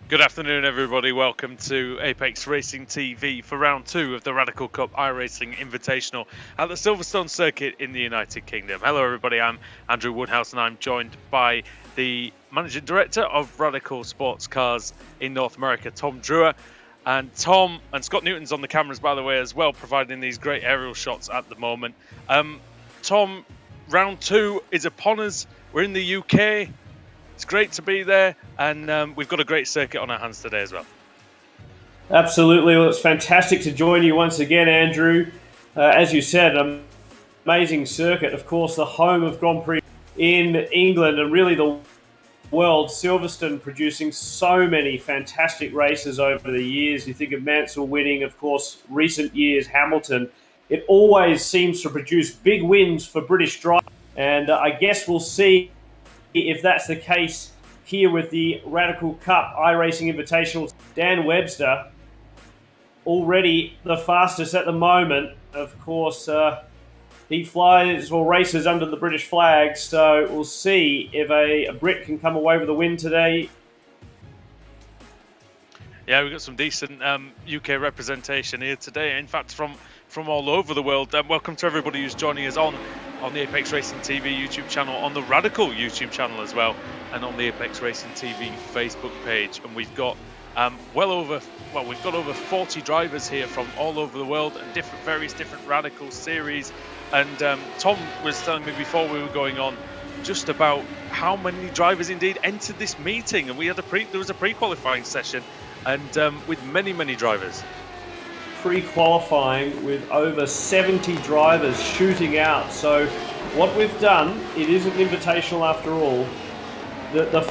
Good afternoon, everybody. Welcome to Apex Racing TV for round 2 of the Radical Cup iRacing Invitational at the Silverstone circuit in the United Kingdom. Hello, everybody. I'm Andrew Woodhouse, and I'm joined by the Managing Director of Radical Sports Cars in North America, Tom Drewer. And Tom and Scott Newton's on the cameras, by the way, as well, providing these great aerial shots at the moment. Tom, round 2 is upon us. We're in the UK. It's great to be there, and we've got a great circuit on our hands today as well. Absolutely. Well, it's fantastic to join you once again, Andrew. As you said, an amazing circuit. Of course, the home of Grand Prix in England and really the world. Silverstone producing so many fantastic races over the years. You think of Mansell winning, of course, recent years, Hamilton. It always seems to produce big wins for British drivers. And I guess we'll see if that's the case here with the Radical Cup iRacing Invitational. Dan Webster, already the fastest at the moment. Of course, he flies or races under the British flag, so we'll see if a Brit can come away with a win today. Yeah, we've got some decent UK representation here today. In fact, from all over the world. Welcome to everybody who's joining us on the Apex Racing TV YouTube channel, on the Radical YouTube channel as well, and on the Apex Racing TV Facebook page. And we've got we've got over 40 drivers here from all over the world and various different Radical series. And Tom was telling me before we were going on just about how many drivers indeed entered this meeting, and there was a pre-qualifying session, and with many drivers. Pre-qualifying with over 70 drivers shooting out. So what we've done, it is an invitational after all. The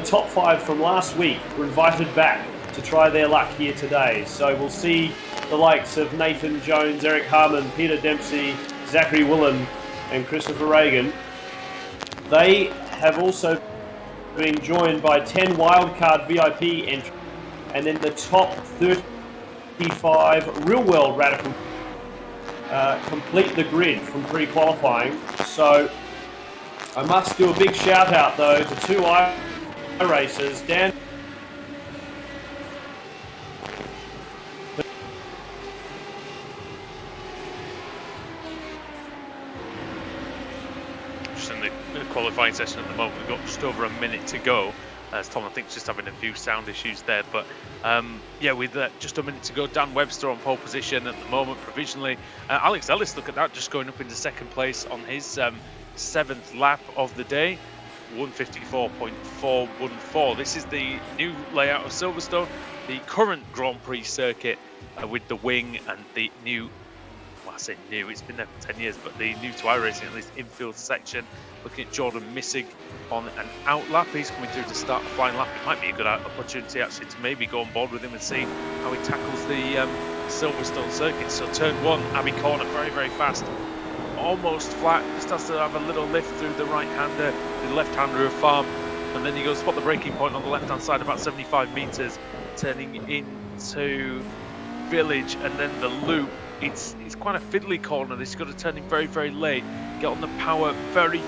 top five from last week were invited back to try their luck here today. So we'll see the likes of Nathan Jones, Eric Harmon, Peter Dempsey, Zachary Willen and Christopher Reagan. They have also been joined by 10 wildcard VIP entries, and then the top 35 real-world Radical complete the grid from pre-qualifying. So I must do a big shout-out, though, to two iRacers, Dan. Just in the qualifying session at the moment, we've got just over a minute to go. As Tom, I think, is just having a few sound issues there. But yeah, with just a minute to go, Dan Webster on pole position at the moment, provisionally. Alex Ellis, look at that, just going up into second place on his 7th lap of the day, 154.414. This is the new layout of Silverstone, the current Grand Prix circuit with the wing and the new, well, I say new, it's been there for 10 years, but the new to iRacing, at least infield section. Looking at Jordan Missig on an out lap. He's coming through to start the flying lap. It might be a good opportunity actually to maybe go on board with him and see how he tackles the Silverstone circuit. So turn 1, Abbey corner, very fast, almost flat, just has to have a little lift through the right-hander, the left-hander of Farm, and then you go spot the braking point on the left-hand side about 75 meters, turning into Village, and then the loop. It's quite a fiddly corner. This has got to turn in very late, get on the power very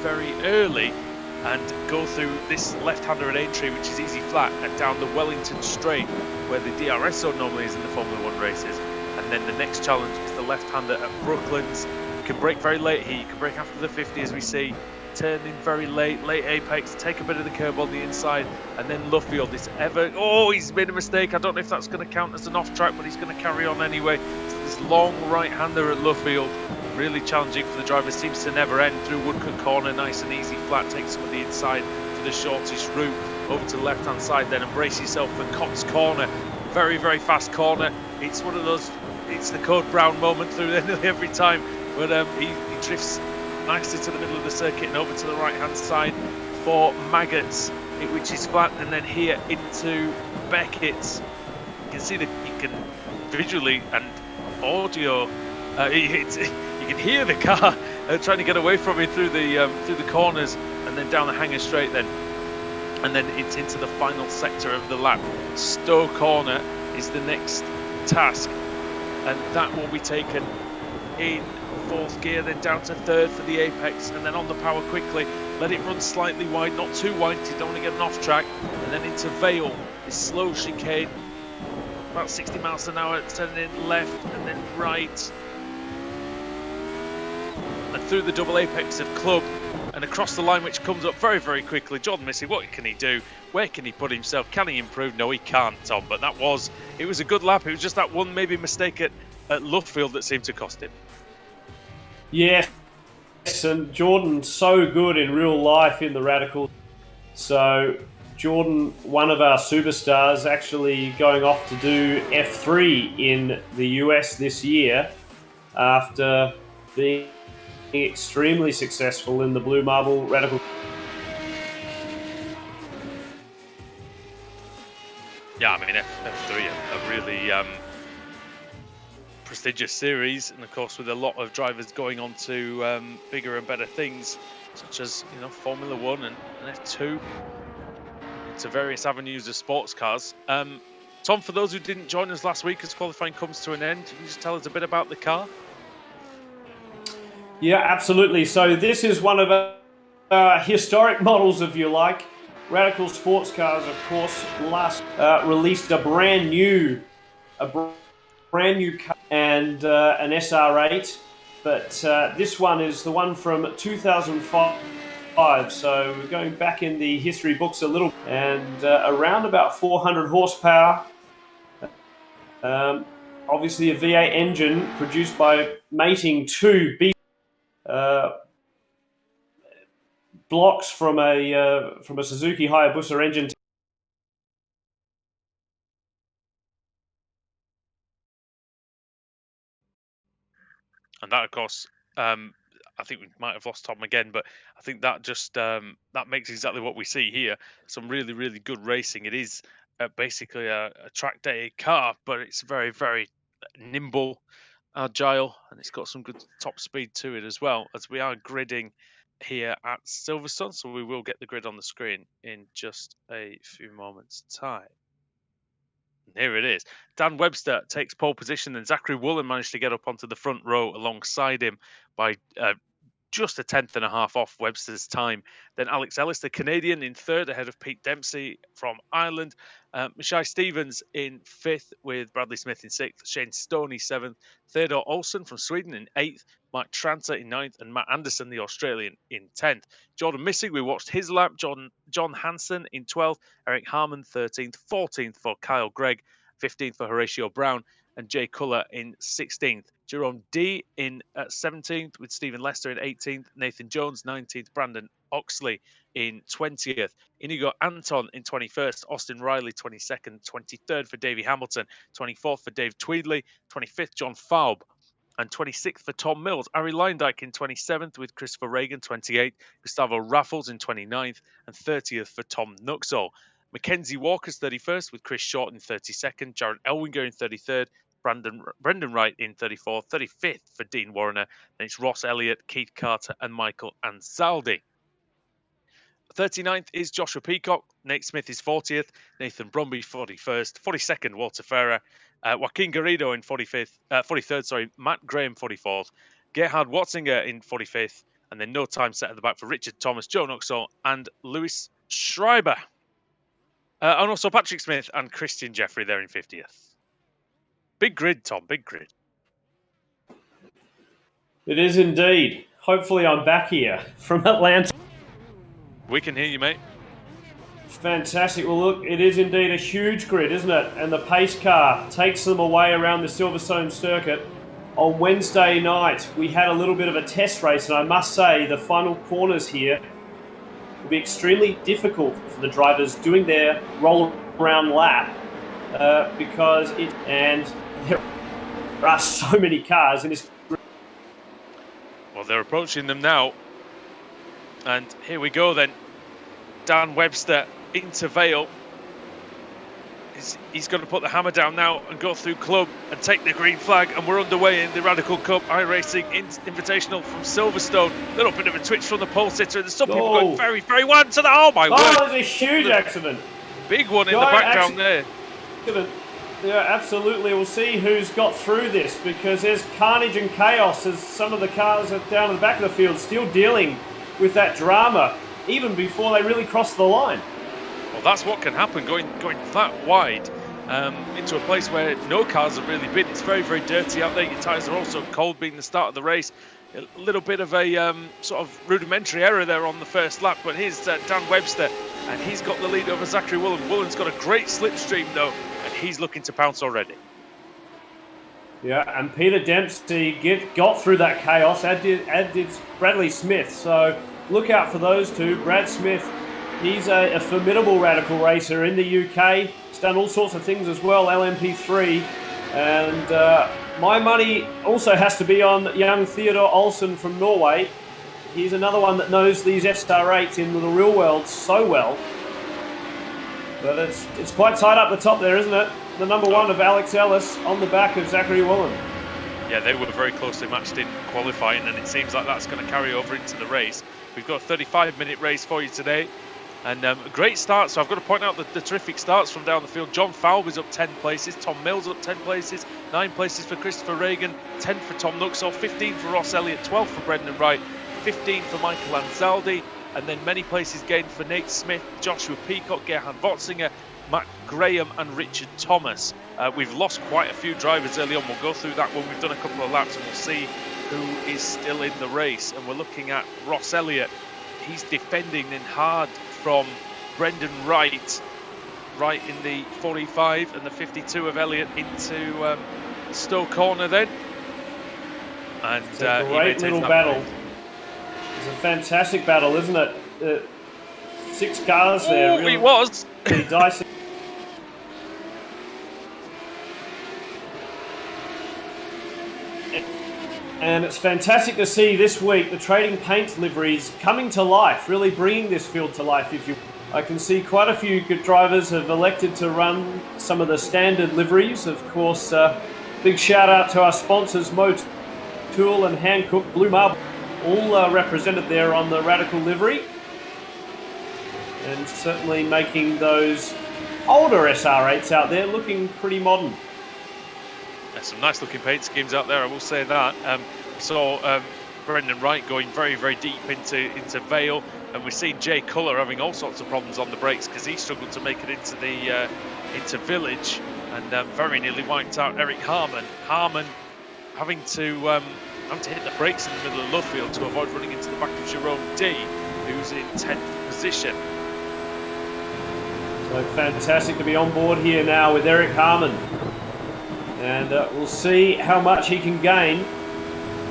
early, and go through this left-hander at Aintree, which is easy flat, and down the Wellington straight where the DRS zone normally is in the Formula 1 races. And then the next challenge is the left-hander at Brooklands. You can brake very late here, you can brake after the 50 as we see, turn in very late apex, take a bit of the curb on the inside, and then Luffield is he's made a mistake. I don't know if that's going to count as an off-track, but he's going to carry on anyway. So this long right-hander at Luffield, really challenging for the driver, seems to never end through Woodcote corner, nice and easy flat, takes some of the inside to the shortest route, over to the left-hand side, then embrace yourself for Cox corner, very fast corner. It's one of those, it's the Code Brown moment through nearly every time, but he drifts nicely to the middle of the circuit and over to the right-hand side for Maggots, which is flat, and then here into Beckett's. You can see that you can visually and audio, you can hear the car trying to get away from it through the corners, and then down the hanger straight then. And then it's into the final sector of the lap. Stowe corner is the next task, and that will be taken in fourth gear, then down to third for the apex, and then on the power quickly. Let it run slightly wide, not too wide, because you don't want to get an off track. And then into Vale, this slow chicane, about 60 miles an hour, turning in left and then right. And through the double apex of Club, and across the line, which comes up very, very quickly. Jordan Missy, what can he do? Where can he put himself? Can he improve? No, he can't, Tom. But it was a good lap. It was just that one maybe mistake at Luffield that seemed to cost him. Yes, and Jordan's so good in real life in the Radical. So Jordan, one of our superstars, actually going off to do F3 in the US this year after being extremely successful in the Blue Marble Radical. Yeah, I mean, F3, a really prestigious series, and of course with a lot of drivers going on to bigger and better things, such as, you know, Formula 1 and F2, into various avenues of sports cars. Tom, for those who didn't join us last week as qualifying comes to an end, can you just tell us a bit about the car? Yeah, absolutely. So this is one of our historic models, if you like. Radical Sports Cars, of course, last released a brand new car and an SR8, but this one is the one from 2005. So we're going back in the history books a little, and around about 400 horsepower. Obviously, a V8 engine produced by mating two blocks from a Suzuki Hayabusa engine. And that, of course, I think we might have lost Tom again, but I think that just that makes exactly what we see here. Some really, really good racing. It is basically a track day car, but it's very, very nimble, agile, and it's got some good top speed to it as well, as we are gridding here at Silverstone. So we will get the grid on the screen in just a few moments' time. Here it is. Dan Webster takes pole position, and Zachary Woolen managed to get up onto the front row alongside him by just a tenth and a half off Webster's time. Then Alex Ellis, the Canadian, in third ahead of Pete Dempsey from Ireland. Mishai Stevens in fifth with Bradley Smith in sixth. Shane Stoney seventh. Theodore Olsen from Sweden in eighth. Mike Tranter in ninth, and Matt Anderson, the Australian, in 10th. Jordan Missing, we watched his lap. John Hansen in 12th. Eric Harmon 13th. 14th for Kyle Gregg. 15th for Horatio Brown. And Jay Culler in 16th. Jerome D in 17th with Stephen Lester in 18th. Nathan Jones 19th. Brandon Oxley in 20th. Inigo Anton in 21st. Austin Riley 22nd. 23rd for Davey Hamilton. 24th for Dave Tweedley. 25th John Faub. And 26th for Tom Mills. Ari Leindyke in 27th with Christopher Reagan 28th. Gustavo Raffles in 29th. And 30th for Tom Nuxall. Mackenzie Walker's 31st with Chris Short in 32nd. Jared Elwinger in 33rd. Brendan Wright in 34th. 35th for Dean Warrener. Then it's Ross Elliott, Keith Carter, and Michael Ansaldi. 39th is Joshua Peacock. Nate Smith is 40th. Nathan Bromby 41st. 42nd, Walter Ferrer. Joaquin Garrido in 43rd. Matt Graham 44th. Gerhard Watzinger in 45th. And then no time set at the back for Richard Thomas, Joe Nuxall, and Lewis Schreiber. And also Patrick Smith and Christian Jeffrey there in 50th. Big grid, Tom, big grid. It is indeed. Hopefully I'm back here from Atlanta. We can hear you, mate. Fantastic. Well, look, it is indeed a huge grid, isn't it? And the pace car takes them away around the Silverstone circuit. On Wednesday night, we had a little bit of a test race, and I must say the final corners here will be extremely difficult for the drivers doing their roll-around lap because there are so many cars in this grid. Well, they're approaching them now. And here we go then. Dan Webster into Vale. He's going to put the hammer down now and go through Club and take the green flag. And we're underway in the Radical Cup iRacing Invitational from Silverstone. A little bit of a twitch from the pole sitter. There's some people going very, very wide to the... Oh, my word. Oh, there's a huge accident. Big one in the background there. Yeah, absolutely. We'll see who's got through this, because there's carnage and chaos as some of the cars are down in the back of the field still dealing with that drama even before they really cross the line. Well, that's what can happen going that wide into a place where no cars have really been. It's very, very dirty out there. Your tyres are also cold, being the start of the race. A little bit of a sort of rudimentary error there on the first lap, but here's Dan Webster, and he's got the lead over Zachary Woolen. Woolen's got a great slipstream though, and he's looking to pounce already. Yeah, and Peter Dempsey got through that chaos, as did Bradley Smith. So look out for those two. Brad Smith, he's a formidable radical racer in the UK. He's done all sorts of things as well, LMP3. And my money also has to be on young Theodore Olsen from Norway. He's another one that knows these SR8s in the real world so well. But it's quite tight up the top there, isn't it? The number one of Alex Ellis on the back of Zachary Woolen. Yeah, they were very closely matched in qualifying, and it seems like that's going to carry over into the race. We've got a 35-minute race for you today, and a great start. So I've got to point out the terrific starts from down the field. John Falby's up 10 places, Tom Mills up 10 places, 9 places for Christopher Reagan, 10 for Tom Nuxall, 15 for Ross Elliott, 12 for Brendan Wright, 15 for Michael Anzaldi, and then many places gained for Nate Smith, Joshua Peacock, Gerhard Votzinger, Matt Graham and Richard Thomas. We've lost quite a few drivers early on. We'll go through that when we've done a couple of laps, and we'll see who is still in the race. And we're looking at Ross Elliott. He's defending in hard from Brendan Wright, right in the 45 and the 52 of Elliott into Stowe Corner then. And it's a great little battle. It's a fantastic battle, isn't it? 6 cars there. Really, it was. Dicey. And it's fantastic to see this week the Trading Paint liveries coming to life, really bringing this field to life. I can see quite a few good drivers have elected to run some of the standard liveries. Of course, big shout out to our sponsors, Motool and Hankook, Blue Marble, all represented there on the Radical livery. And certainly making those older SR8s out there looking pretty modern. There's some nice looking paint schemes out there, I will say that. Saw Brendan Wright going very, very deep into Vale, and we've seen Jay Culler having all sorts of problems on the brakes because he struggled to make it into the into Village, and very nearly wiped out Eric Harmon. Harmon having to hit the brakes in the middle of Luffield to avoid running into the back of Jerome D, who's in 10th position. So fantastic to be on board here now with Eric Harmon. And we'll see how much he can gain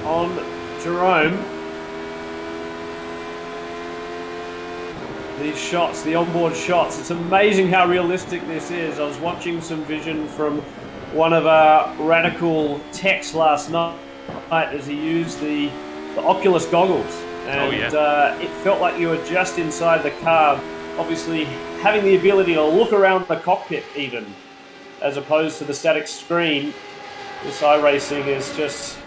on Jerome. These shots, the onboard shots, it's amazing how realistic this is. I was watching some vision from one of our Radical techs last night as he used the Oculus goggles. And it felt like you were just inside the car. Obviously, having the ability to look around the cockpit even, as opposed to the static screen, this iRacing is just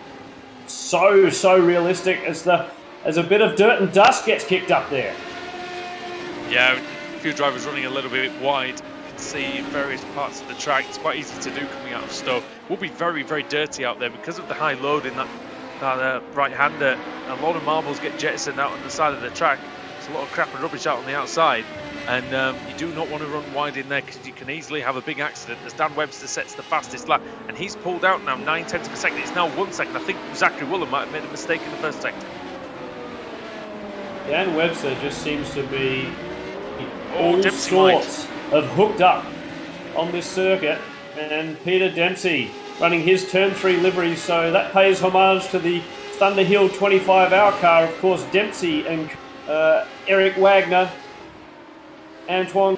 so realistic as a bit of dirt and dust gets kicked up there. Yeah, a few drivers running a little bit wide. You can see in various parts of the track. It's quite easy to do coming out of Stowe. It will be very, very dirty out there because of the high load in that right-hander. A lot of marbles get jettisoned out on the side of the track. There's a lot of crap and rubbish out on the outside. And you do not want to run wide in there because you can easily have a big accident as Dan Webster sets the fastest lap. And he's pulled out now 9/10 of a second. It's now 1 second. I think Zachary Woolen might have made a mistake in the first sector. Dan Webster just seems to be all sorts of hooked up on this circuit. And Peter Dempsey running his Turn 3 livery. So that pays homage to the Thunderhill 25-hour car. Of course, Dempsey and Eric Wagner, Antoine,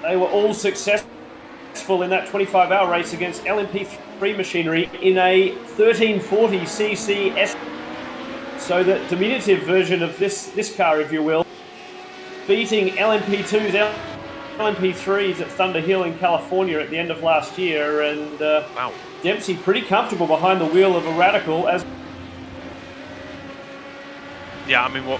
they were all successful in that 25-hour race against LMP3 machinery in a 1340cc S. So the diminutive version of this car, if you will, beating LMP2s, LMP3s at Thunderhill in California at the end of last year, and wow. Dempsey pretty comfortable behind the wheel of a Radical as. Yeah, I mean, what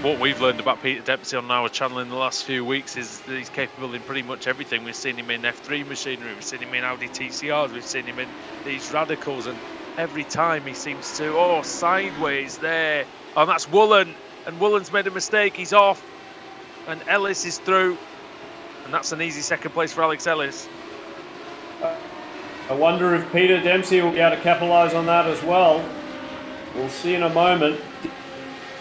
what we've learned about Peter Dempsey on our channel in the last few weeks is that he's capable in pretty much everything. We've seen him in F3 machinery, we've seen him in Audi TCRs, we've seen him in these radicals, and every time he seems to, sideways there. Oh, and that's Woolen, and Woolen's made a mistake, he's off, and Ellis is through, and that's an easy second place for Alex Ellis. I wonder if Peter Dempsey will be able to capitalise on that as well. We'll see in a moment.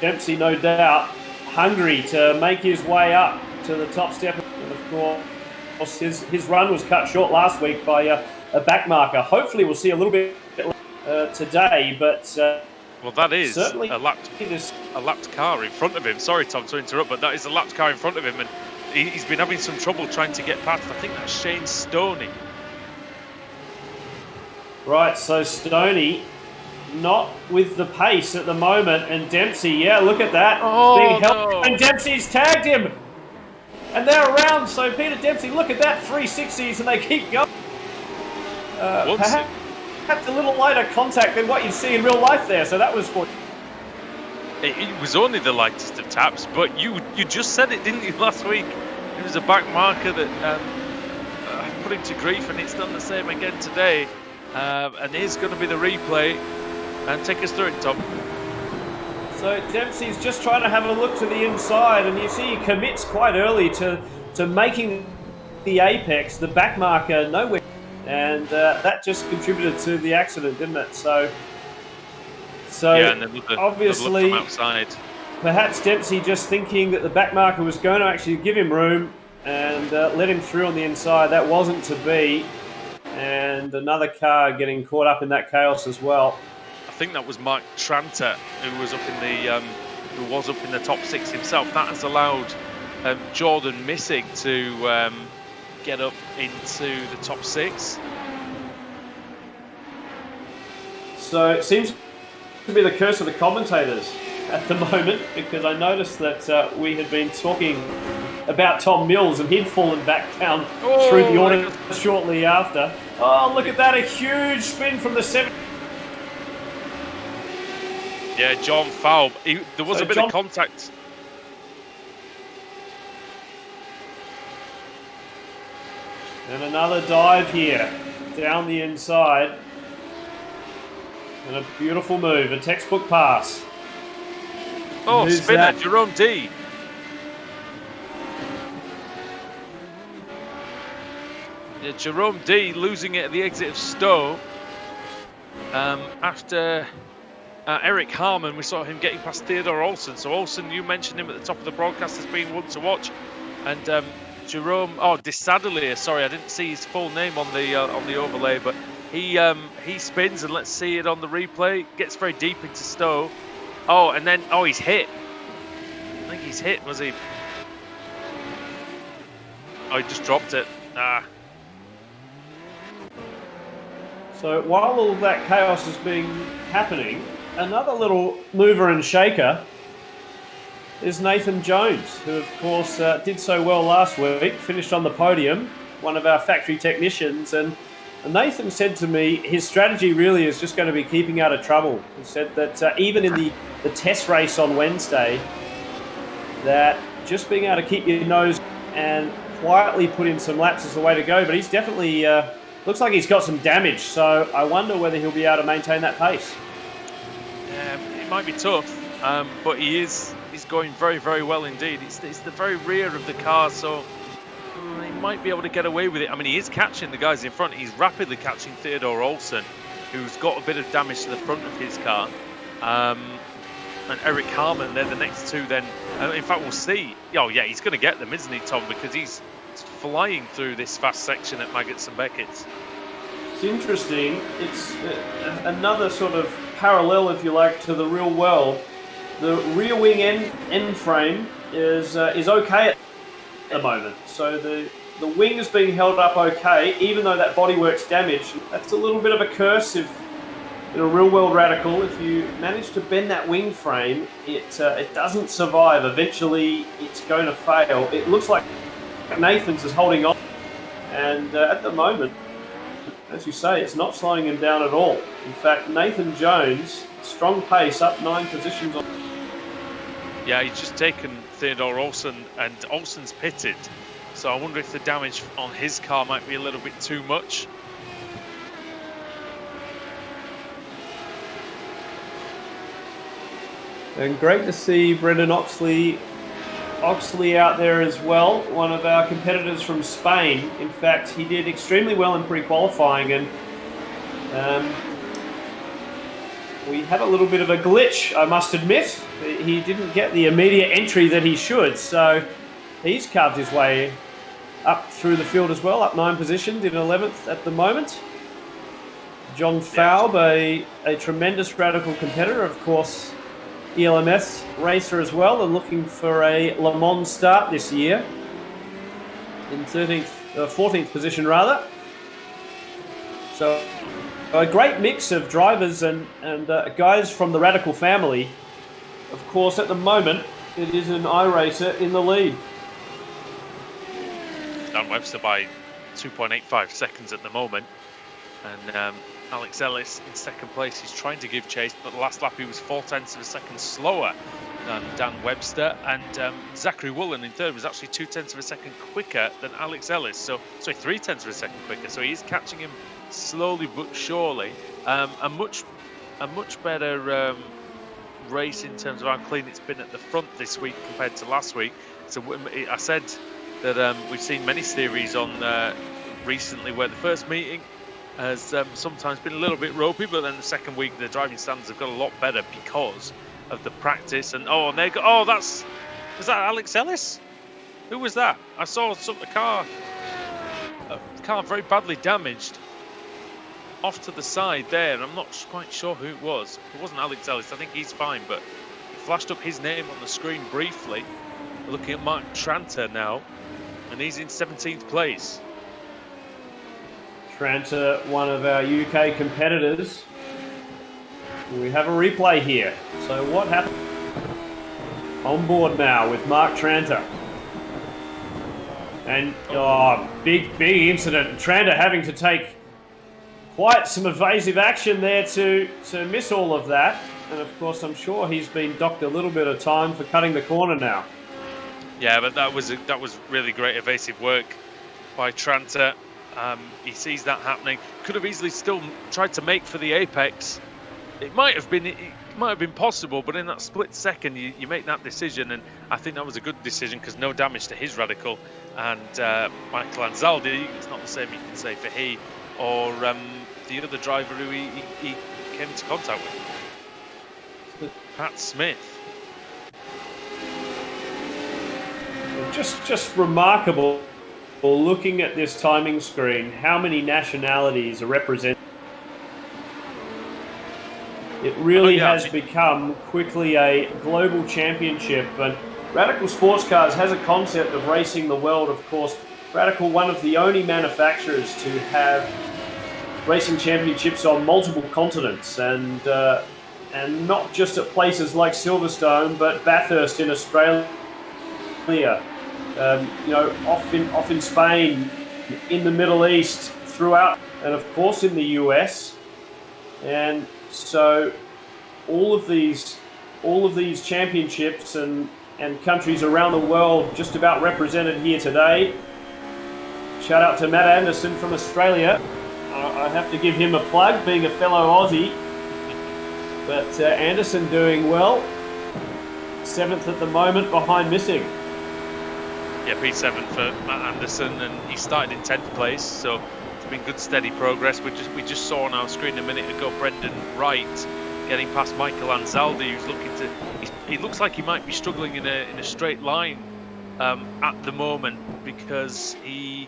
Dempsey, no doubt, hungry to make his way up to the top step. And of course, his run was cut short last week by a back marker. Hopefully, we'll see a little bit today, but well, that is certainly a lapped car in front of him. Sorry, Tom, to interrupt, but that is a lapped car in front of him, and he's been having some trouble trying to get past. I think that's Shane Stoney. Right, so Stoney not with the pace at the moment, and Dempsey, yeah, look at that, being held, no. And Dempsey's tagged him, and they're around. So Peter Dempsey, look at that, 360s, and they keep going. Perhaps a little lighter contact than what you see in real life there. So that was for. It was only the lightest of taps, but you just said it, didn't you, last week? It was a back marker that put him to grief, and it's done the same again today. And here's going to be the replay. And take us through it, Tom. So Dempsey's just trying to have a look to the inside, and you see he commits quite early to making the apex, the back marker, nowhere. And that just contributed to the accident, didn't it? So yeah, and obviously, from outside. Perhaps Dempsey just thinking that the back marker was going to actually give him room and let him through on the inside. That wasn't to be. And another car getting caught up in that chaos as well. I think that was Mark Tranter who was up in the top 6 himself. That has allowed Jordan Missing to get up into the top 6. So it seems to be the curse of the commentators at the moment, because I noticed that we had been talking about Tom Mills and he'd fallen back down through the order shortly after. Oh, look at that, a huge spin from the 7. Yeah, John Falb. There was a bit of contact. And another dive here, down the inside. And a beautiful move, a textbook pass. Oh, spinner, Jerome D. Yeah, Jerome D losing it at the exit of Stowe. After Eric Harmon, we saw him getting past Theodore Olsen. So Olsen, you mentioned him at the top of the broadcast as being one to watch. And Jerome, Desadelier, sorry, I didn't see his full name on the overlay, but he spins, and let's see it on the replay. Gets very deep into Stowe. Oh, and then, he's hit. I think he's hit, was he? Oh, he just dropped it. So while all that chaos is happening, another little mover and shaker is Nathan Jones, who of course did so well last week, finished on the podium, one of our factory technicians, and Nathan said to me his strategy really is just going to be keeping out of trouble. He said that even in the test race on Wednesday, that just being able to keep your nose and quietly put in some laps is the way to go, but he's definitely looks like he's got some damage, so I wonder whether he'll be able to maintain that pace. It might be tough, but he's going very, very well indeed. It's the very rear of the car, so he might be able to get away with it. I mean, he is catching the guys in front. He's rapidly catching Theodore Olsen, who's got a bit of damage to the front of his car. And Eric Harmon, they're the next two then. In fact, we'll see. Oh, yeah, he's going to get them, isn't he, Tom? Because he's flying through this fast section at Maggots and Beckett's. It's interesting. It's another sort of parallel, if you like, to the real world. The rear wing end frame is okay at the moment. So the wing is being held up okay, even though that bodywork's damaged. That's a little bit of a curse if, in a real world radical, if you manage to bend that wing frame, it doesn't survive. Eventually, it's going to fail. It looks like Nathan's is holding on, and at the moment, as you say, it's not slowing him down at all. In fact, Nathan Jones, strong pace, up 9 positions on. Yeah, he's just taken Theodore Olsen, and Olsen's pitted. So I wonder if the damage on his car might be a little bit too much. And great to see Brendan Oxley out there as well, one of our competitors from Spain. In fact, he did extremely well in pre-qualifying, and we had a little bit of a glitch, I must admit. He didn't get the immediate entry that he should, so he's carved his way up through the field as well, up 9 positions, in 11th at the moment. John Faub, a tremendous radical competitor, of course, ELMS racer as well, and looking for a Le Mans start this year in 14th position rather. So a great mix of drivers and guys from the Radical family. Of course, at the moment, it is an iRacer in the lead. Dan Webster by 2.85 seconds at the moment, and Alex Ellis in second place. He's trying to give chase, but the last lap he was 0.4 of a second slower than Dan Webster, and Zachary Woolen in third was actually 0.2 of a second quicker than Alex Ellis. So, sorry, 0.3 of a second quicker. So he's catching him slowly but surely. A much better race in terms of how clean it's been at the front this week compared to last week. So I said that we've seen many series on recently where the first meeting has sometimes been a little bit ropey, but then the second week the driving standards have got a lot better because of the practice. And there go. Oh, was that Alex Ellis? Who was that? I saw a car very badly damaged off to the side there, and I'm not quite sure who it was. It wasn't Alex Ellis. I think he's fine, but he flashed up his name on the screen briefly. We're looking at Mark Tranter now, and he's in 17th place. Tranter, one of our UK competitors. We have a replay here. So what happened? On board now with Mark Tranter. And big incident. Tranter having to take quite some evasive action there to miss all of that. And of course, I'm sure he's been docked a little bit of time for cutting the corner now. Yeah, but that was really great evasive work by Tranter. He sees that happening. Could have easily still tried to make for the apex. It might have been possible, but in that split second, you make that decision, and I think that was a good decision because no damage to his radical. And Michael Anzaldi, it's not the same you can say for he or the other driver who he came into contact with, Pat Smith. Just remarkable. Well, looking at this timing screen, how many nationalities are represented? It really has become quickly a global championship, and Radical Sports Cars has a concept of racing the world, of course. Radical, one of the only manufacturers to have racing championships on multiple continents, and not just at places like Silverstone, but Bathurst in Australia. Off in Spain, in the Middle East, throughout, and of course in the US. And so all of these championships and countries around the world just about represented here today. Shout out to Matt Anderson from Australia. I have to give him a plug, being a fellow Aussie. But Anderson doing well. 7th at the moment, behind Missing. Yeah, P7 for Matt Anderson, and he started in 10th place, so it's been good steady progress. We just saw on our screen a minute ago Brendan Wright getting past Michael Anzaldi, who's he looks like he might be struggling in a straight line at the moment, because he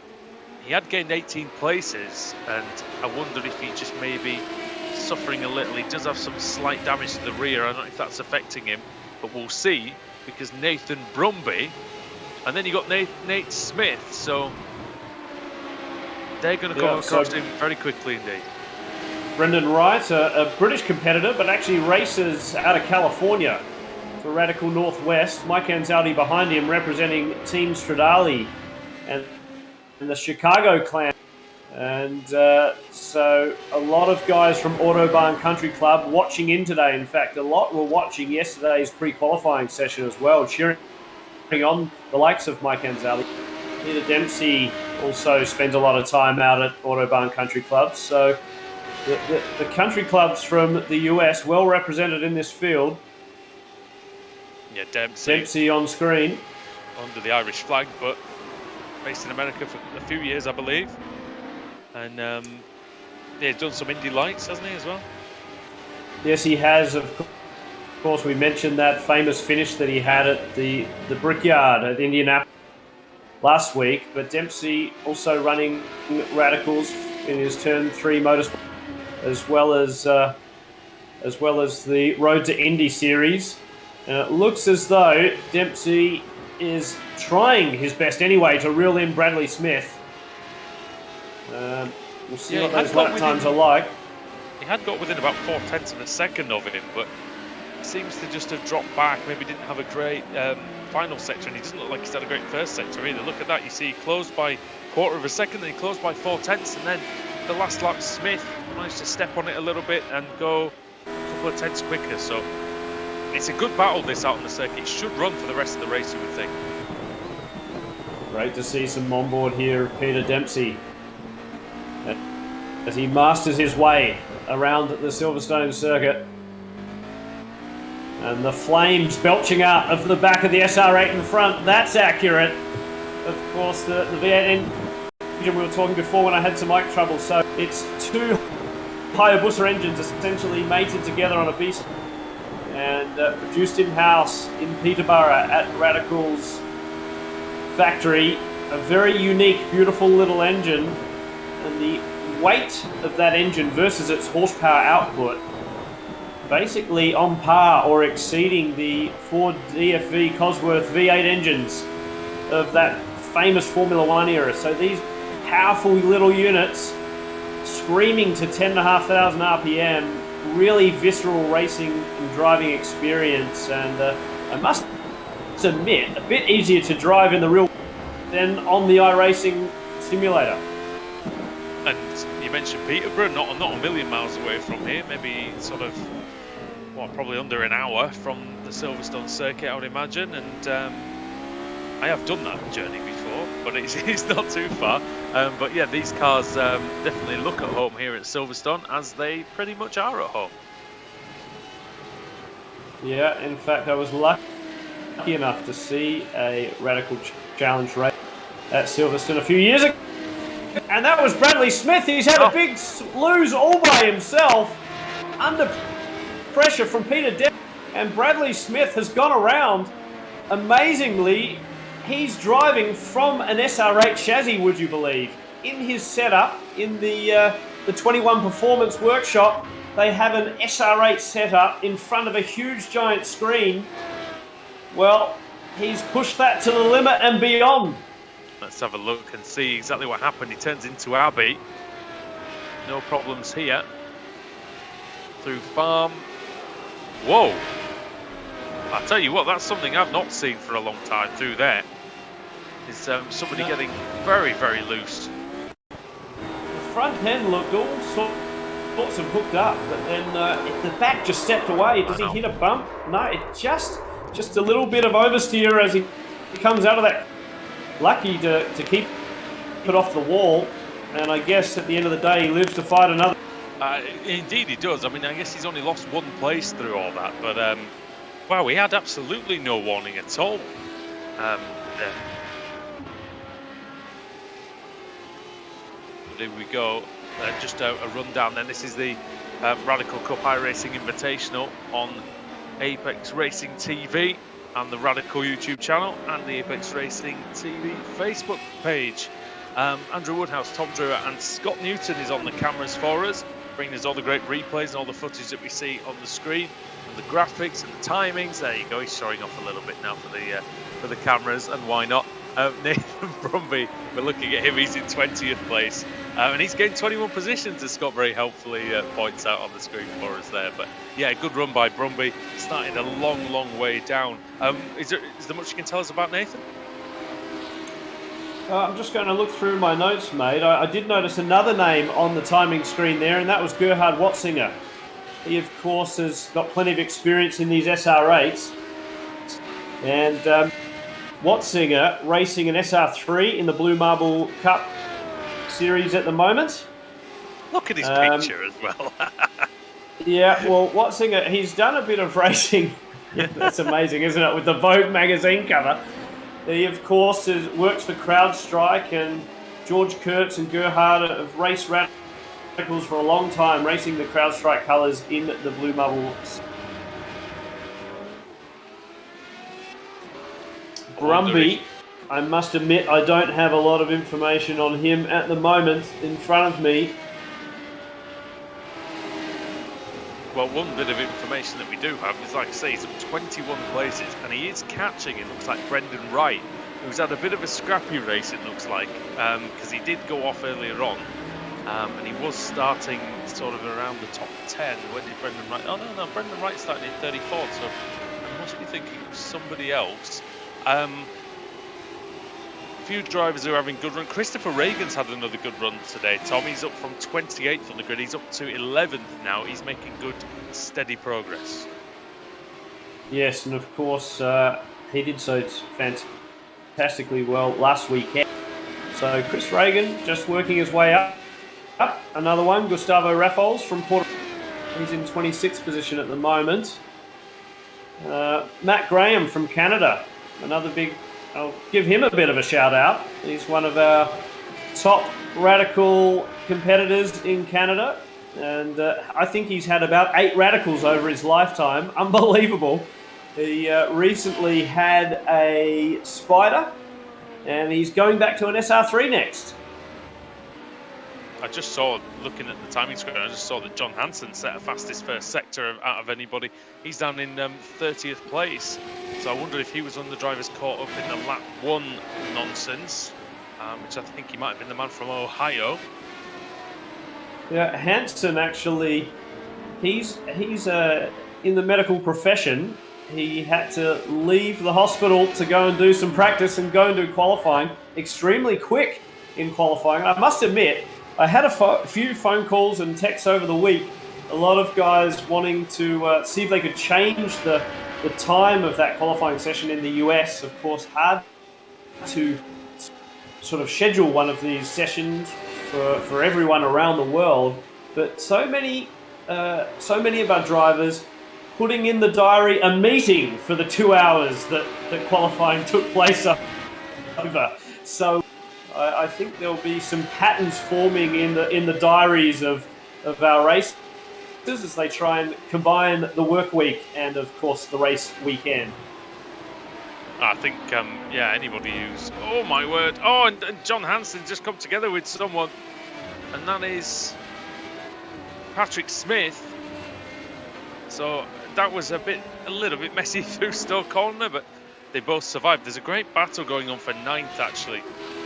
had gained 18 places, and I wonder if he just maybe suffering a little. He does have some slight damage to the rear. I don't know if that's affecting him, but we'll see, because Nathan Brumby, and then you got Nate Smith, so they're going to come across him very quickly indeed. Brendan Wright, a British competitor, but actually races out of California for Radical Northwest. Mike Anzaldi behind him, representing Team Stradale and the Chicago clan. And so a lot of guys from Autobahn Country Club watching in today. In fact, a lot were watching yesterday's pre-qualifying session as well, cheering on the likes of Mike Anzali. Peter Dempsey also spends a lot of time out at Autobahn Country Club. So the country clubs from the US well represented in this field. Yeah, Dempsey on screen. Under the Irish flag, but based in America for a few years, I believe. And yeah, he's done some Indy Lights, hasn't he, as well? Yes, he has. Of course, we mentioned that famous finish that he had at the Brickyard at Indianapolis last week. But Dempsey also running Radicals in his Turn 3 motorsport, as well as the Road to Indy series. It looks as though Dempsey is trying his best anyway to reel in Bradley Smith. We'll see what those lap times are like. He had got within about 0.4 of a second of him, but seems to just have dropped back. Maybe didn't have a great final sector, and he doesn't look like he's had a great first sector either. Look at that. You see he closed by 1/4 of a second, then he closed by 0.4, and then the last lap Smith managed to step on it a little bit and go a couple of tenths quicker. So it's a good battle this out on the circuit. It should run for the rest of the race, you would think. Great to see some onboard here of Peter Dempsey as he masters his way around the Silverstone circuit. And the flames belching out of the back of the SR8 in front. That's accurate. Of course, the V8 engine we were talking before when I had some mic trouble. So it's two Hayabusa engines essentially mated together on a beast and produced in-house in Peterborough at Radical's factory. A very unique, beautiful little engine. And the weight of that engine versus its horsepower output basically on par or exceeding the Ford DFV Cosworth V8 engines of that famous Formula One era. So these powerful little units screaming to 10,500 RPM, really visceral racing and driving experience, and I must admit, a bit easier to drive in the real than on the iRacing simulator. And you mentioned Peterborough, not a million miles away from here, maybe sort of, well, probably under an hour from the Silverstone circuit, I would imagine. And I have done that journey before, but it's not too far. But yeah, these cars definitely look at home here at Silverstone, as they pretty much are at home. Yeah, in fact, I was lucky enough to see a Radical Challenge race at Silverstone a few years ago. And that was Bradley Smith. He's had a big lose all by himself under pressure from Peter Dempsey. And Bradley Smith has gone around. Amazingly, he's driving from an SR8 chassis, would you believe? In his setup, in the 21 Performance Workshop, they have an SR8 setup in front of a huge giant screen. Well, he's pushed that to the limit and beyond. Let's have a look and see exactly what happened. He turns into Abbey. No problems here. Through Farm. Whoa! I tell you what, that's something I've not seen for a long time through there. Is somebody getting very, very loose. The front end looked all sorts of hooked up, but then the back just stepped away. Does he hit a bump? No, it just a little bit of oversteer as he comes out of that. Lucky to keep it off the wall, and I guess at the end of the day he lives to fight another. Indeed he does. I mean, I guess he's only lost one place through all that, but wow, he had absolutely no warning at all. There. Here we go. Just a rundown then. This is the Radical Cup iRacing Invitational on Apex Racing TV and the Radical YouTube channel and the Apex Racing TV Facebook page. Andrew Woodhouse, Tom Drewer and Scott Newton is on the cameras for us, bringing us all the great replays and all the footage that we see on the screen, and the graphics and the timings. There you go, he's showing off a little bit now for the cameras, and why not? Nathan Brumby, we're looking at him, he's in 20th place. And he's gained 21 positions, as Scott very helpfully points out on the screen for us there. But yeah, good run by Brumby. Started a long way down. Is there much you can tell us about Nathan? I'm just going to look through my notes, mate. I did notice another name on the timing screen there, and that was Gerhard Watzinger. He, of course, has got plenty of experience in these SR8s. And Watzinger racing an SR3 in the Blue Marble Cup series at the moment. Look at his picture as well. Yeah, well, Watzinger, he's done a bit of racing. That's amazing, isn't it? With the Vogue magazine cover. He, of course, works for CrowdStrike, and George Kurtz and Gerhard have raced radicals for a long time, racing the CrowdStrike colours in the Blue Marble. Brumby, I must admit, I don't have a lot of information on him at the moment in front of me. Well, one bit of information that we do have is, like I say, he's up 21 places, and he is catching, it looks like, Brendan Wright, who's had a bit of a scrappy race, it looks like, because he did go off earlier on, and he was starting sort of around the top 10. Where did Brendan Wright... Oh, no, Brendan Wright started in 34th, so I must be thinking of somebody else. A few drivers who are having good run. Christopher Reagan's had another good run today, Tom. He's up from 28th on the grid. He's up to 11th now. He's making good, steady progress. Yes, and of course, he did so fantastically well last weekend. So Chris Reagan just working his way up. Another one, Gustavo Raffles from Porto. He's in 26th position at the moment. Matt Graham from Canada, another big... I'll give him a bit of a shout out. He's one of our top radical competitors in Canada, and I think he's had about 8 radicals over his lifetime. Unbelievable. He recently had a Spyder, and he's going back to an SR3 next. I just saw, looking at the timing screen, I just saw that John Hansen set a fastest first sector out of anybody. He's down in 30th place. So I wonder if he was one of the drivers caught up in the lap 1 nonsense, which I think he might have been the man from Ohio. Yeah, Hansen actually, he's in the medical profession. He had to leave the hospital to go and do some practice and go and do qualifying extremely quick in qualifying. I must admit, I had a few phone calls and texts over the week. A lot of guys wanting to see if they could change the time of that qualifying session in the US. Of course, hard to sort of schedule one of these sessions for everyone around the world. But so many of our drivers putting in the diary a meeting for the 2 hours that qualifying took place over. So I think there'll be some patterns forming in the diaries of our races as they try and combine the work week and, of course, the race weekend. I think, anybody who's... Oh, my word. Oh, and John Hansen just come together with someone, and that is Patrick Smith. So that was a little bit messy through Stoke Corner, but they both survived. There's a great battle going on for 9th, actually,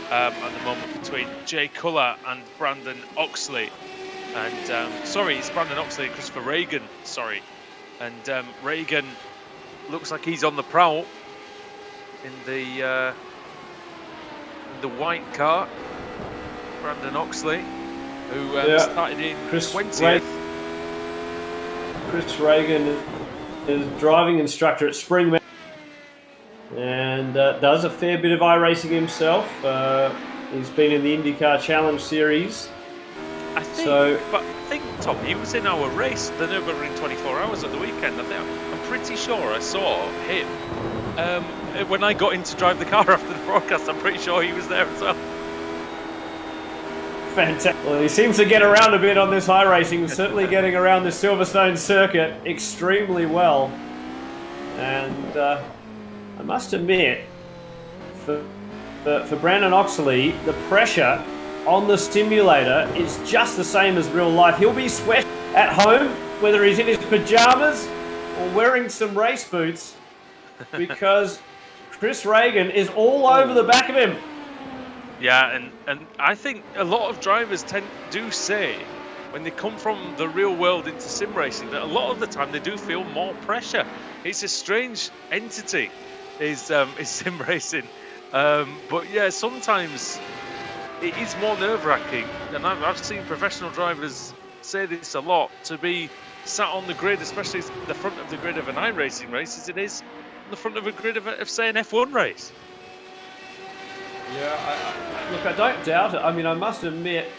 at the moment between Jay Culler and Brandon Oxley. And, it's Brandon Oxley and Christopher Reagan, And Reagan looks like he's on the prowl in the white car. Brandon Oxley, who started in 20th. Chris Reagan is driving instructor at Spring and does a fair bit of iRacing himself. He's been in the IndyCar Challenge Series. I think, Tom, he was in our race, the Nürburgring 24 Hours at the weekend. I'm pretty sure I saw him. When I got in to drive the car after the broadcast, I'm pretty sure he was there as well. Fantastic. Well, he seems to get around a bit on this iRacing, certainly getting around the Silverstone circuit extremely well. And I must admit, for Brandon Oxley, the pressure on the simulator is just the same as real life. He'll be sweating at home, whether he's in his pajamas or wearing some race boots, because Chris Reagan is all over the back of him. Yeah, and I think a lot of drivers do say when they come from the real world into sim racing that a lot of the time they do feel more pressure. It's a strange entity, is sim racing. But yeah, sometimes it is more nerve-wracking, and I've seen professional drivers say this a lot, to be sat on the grid, especially the front of the grid of an iRacing race, as it is on the front of a grid of say, an F1 race. Yeah, look, I don't doubt it. I mean, I must admit,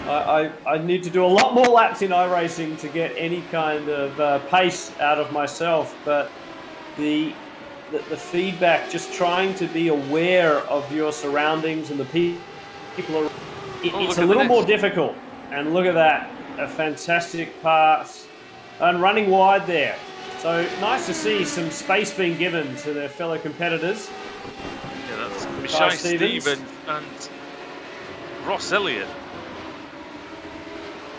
I need to do a lot more laps in iRacing to get any kind of pace out of myself, but the feedback, just trying to be aware of your surroundings and the people around, it's a little more difficult. And look at that, a fantastic pass and running wide there. So nice to see some space being given to their fellow competitors. Yeah, that's Mishai Stevens and Ross Elliott.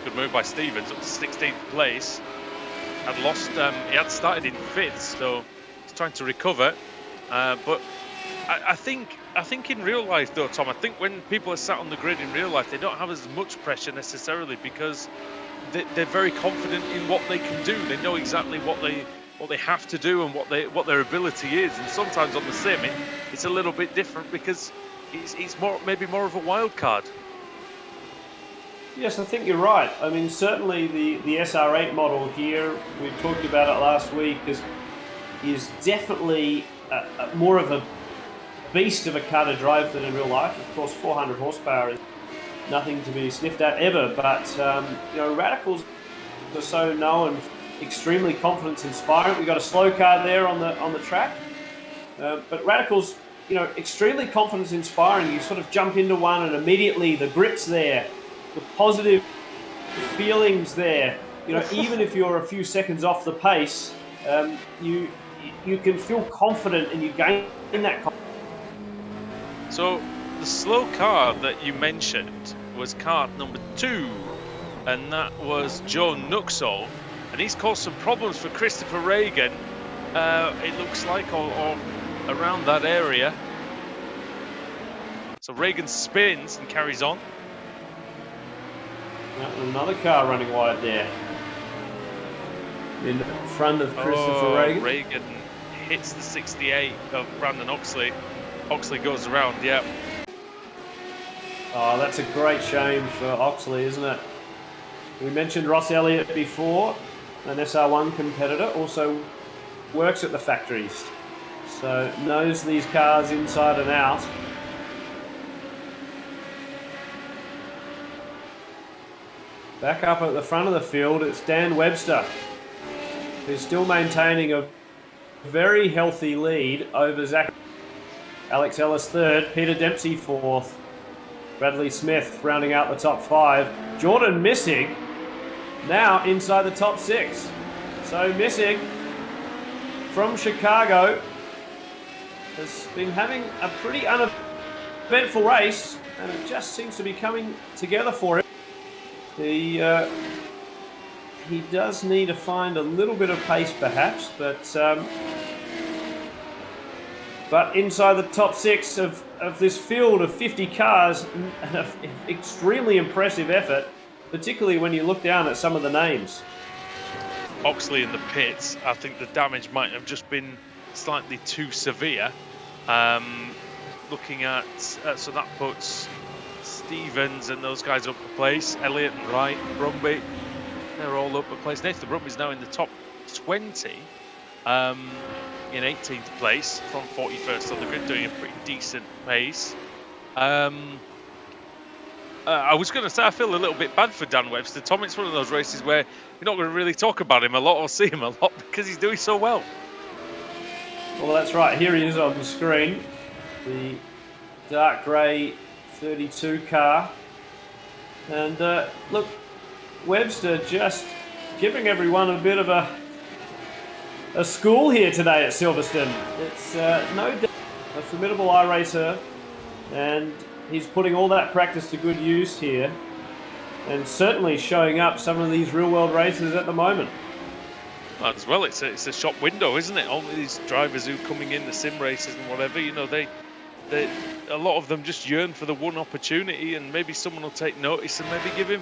Good move by Stevens, up to 16th place. Had lost, he had started in 5th, so he's trying to recover. But I think in real life, though, Tom, I think when people are sat on the grid in real life, they don't have as much pressure necessarily, because they're very confident in what they can do. They know exactly what they have to do and what their ability is. And sometimes on the sim, it's a little bit different, because it's maybe more of a wild card. Yes, I think you're right. I mean, certainly the SR8 model here, we talked about it last week, is definitely more of a beast of a car to drive than in real life. Of course, 400 horsepower is nothing to be sniffed at ever, but Radicals are so known, extremely confidence-inspiring. We've got a slow car there on the track, but Radicals, extremely confidence-inspiring. You sort of jump into one and immediately the grip's there, the positive feelings there. Even if you're a few seconds off the pace, you can feel confident and you gain that confidence. So the slow car that you mentioned was car number 2, and that was Joe Nuxall, and he's caused some problems for Christopher Reagan, it looks like, or around that area. So Reagan spins and carries on. Another car running wide there in front of Christopher Reagan. Reagan hits the 68 of Brandon Oxley. Oxley goes around, yeah. Oh, that's a great shame for Oxley, isn't it? We mentioned Ross Elliott before, an SR1 competitor, also works at the factories, so knows these cars inside and out. Back up at the front of the field, it's Dan Webster, who's still maintaining a very healthy lead over Zach. Alex Ellis 3rd, Peter Dempsey 4th, Bradley Smith rounding out the top 5. Jordan Missig now inside the top 6. So Missig from Chicago has been having a pretty uneventful race, and it just seems to be coming together for him. He does need to find a little bit of pace perhaps, but inside the top 6 of this field of 50 cars, an extremely impressive effort, particularly when you look down at some of the names. Oxley in the pits, I think the damage might have just been slightly too severe. Looking at, so that puts Stevens and those guys up a place. Elliott and Wright and Brumby, they're all up a place. Nathan Brumby's now in the top 20. In 18th place from 41st on the grid, doing a pretty decent pace. I was going to say, I feel a little bit bad for Dan Webster. Tom, it's one of those races where you're not going to really talk about him a lot or see him a lot because he's doing so well. Well, that's right. Here he is on the screen. The dark grey 32 car. And look, Webster just giving everyone a bit of a school here today at Silverstone. It's no doubt a formidable iRacer, and he's putting all that practice to good use here, and certainly showing up some of these real-world races at the moment. Well, as well, it's a shop window, isn't it? All these drivers who are coming in the sim races and whatever, they a lot of them just yearn for the one opportunity, and maybe someone will take notice and maybe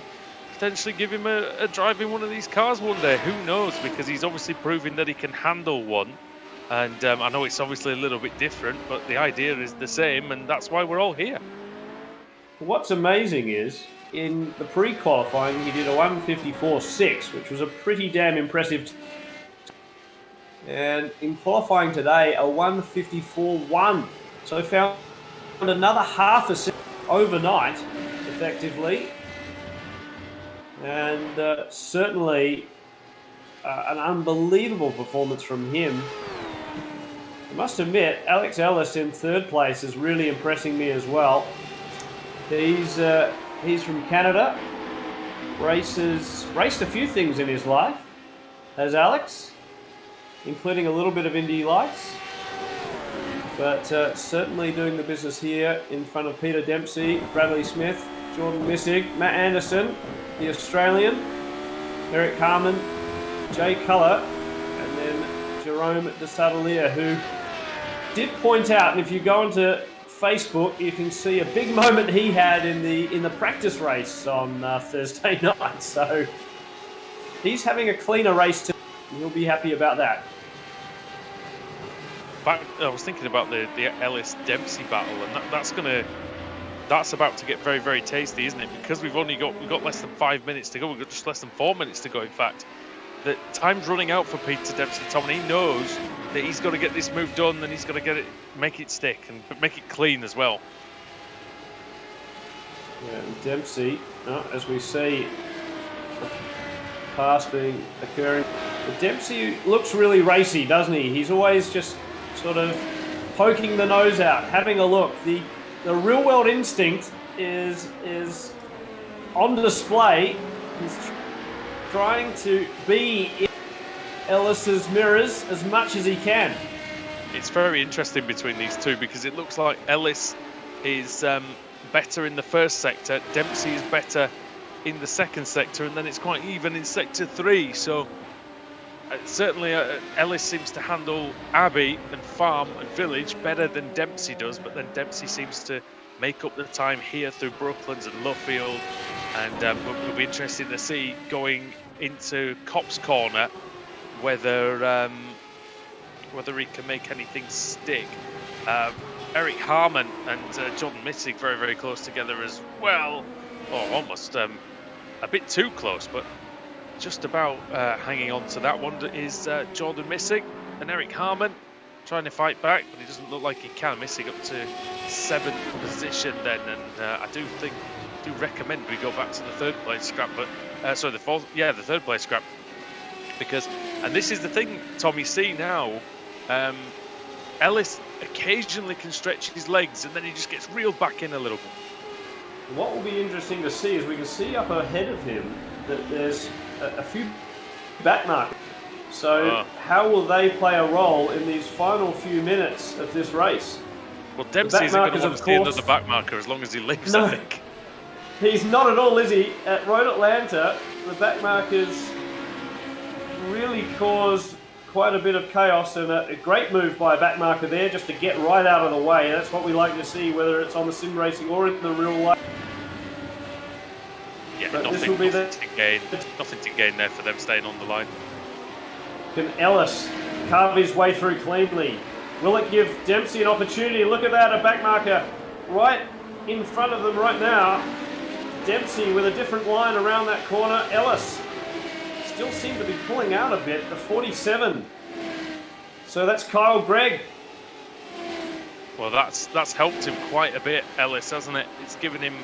potentially give him a drive in one of these cars one day. Who knows? Because he's obviously proving that he can handle one. And I know it's obviously a little bit different, but the idea is the same, and that's why we're all here. What's amazing is, in the pre-qualifying, he did a 1:54.6, which was a pretty damn impressive. And in qualifying today, a 1:54.1. So found another half a second overnight, effectively. And certainly an unbelievable performance from him. I must admit, Alex Ellis in third place is really impressing me as well. He's from Canada. Raced a few things in his life, has Alex, including a little bit of Indy Lights. But certainly doing the business here in front of Peter Dempsey, Bradley Smith, Jordan Missig, Matt Anderson, the Australian, Eric Harmon, Jay Culler, and then Jerome de Sadalier, who did point out, and if you go onto Facebook, you can see a big moment he had in the practice race on Thursday night. So he's having a cleaner race too, and he'll be happy about that. I was thinking about the Ellis Dempsey battle, and that's about to get very, very tasty, isn't it? Because we've got less than 5 minutes to go. We've got just less than 4 minutes to go, in fact. The time's running out for Peter Dempsey, Tom, and he knows that he's got to get this move done, and he's got to make it stick and make it clean as well. Yeah, and Dempsey, as we see, pass being occurring. But Dempsey looks really racy, doesn't he? He's always just sort of poking the nose out, having a look. The real world instinct is on display. He's trying to be in Ellis's mirrors as much as he can. It's very interesting between these two, because it looks like Ellis is better in the first sector, Dempsey is better in the second sector, and then it's quite even in sector 3. So certainly Ellis seems to handle Abbey and Farm and Village better than Dempsey does, but then Dempsey seems to make up the time here through Brooklands and Luffield. And we'll be interested to see going into Copse Corner whether he can make anything stick. Eric Harmon and Jordan Missig very, very close together as well, or almost a bit too close, but just about hanging on to that one is Jordan Missig. And Eric Harmon trying to fight back, but he doesn't look like he can. Missig up to 7th position then, and I do recommend we go back to the third place scrap, but the third place scrap, because, and this is the thing, Tommy, see now, Ellis occasionally can stretch his legs and then he just gets reeled back in a little bit. What will be interesting to see is we can see up ahead of him that there's a few back markers. So how will they play a role in these final few minutes of this race? Well, Dempsey's going to want to see another back marker as long as he lives, I think. He's not at all, is he? At Road Atlanta, the back markers really caused quite a bit of chaos, and a great move by a back marker there just to get right out of the way. That's what we like to see, whether it's on the sim racing or in the real life. Yeah, but nothing to gain there for them staying on the line. Can Ellis carve his way through cleanly? Will it give Dempsey an opportunity? Look at that, a back marker right in front of them right now. Dempsey with a different line around that corner. Ellis still seem to be pulling out a bit, the 47. So that's Kyle Gregg. Well, that's helped him quite a bit, Ellis, hasn't it? It's given him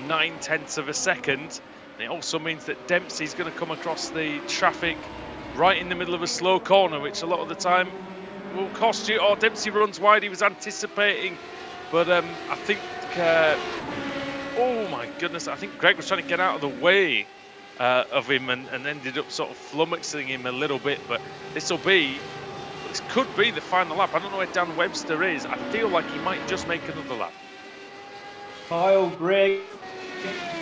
9/10 of a second. And it also means that Dempsey's going to come across the traffic right in the middle of a slow corner, which a lot of the time will cost you. Oh, Dempsey runs wide, he was anticipating. But I think, oh my goodness, I think Greg was trying to get out of the way of him and ended up sort of flummoxing him a little bit. But this could be the final lap. I don't know where Dan Webster is. I feel like he might just make another lap. Kyle Gregg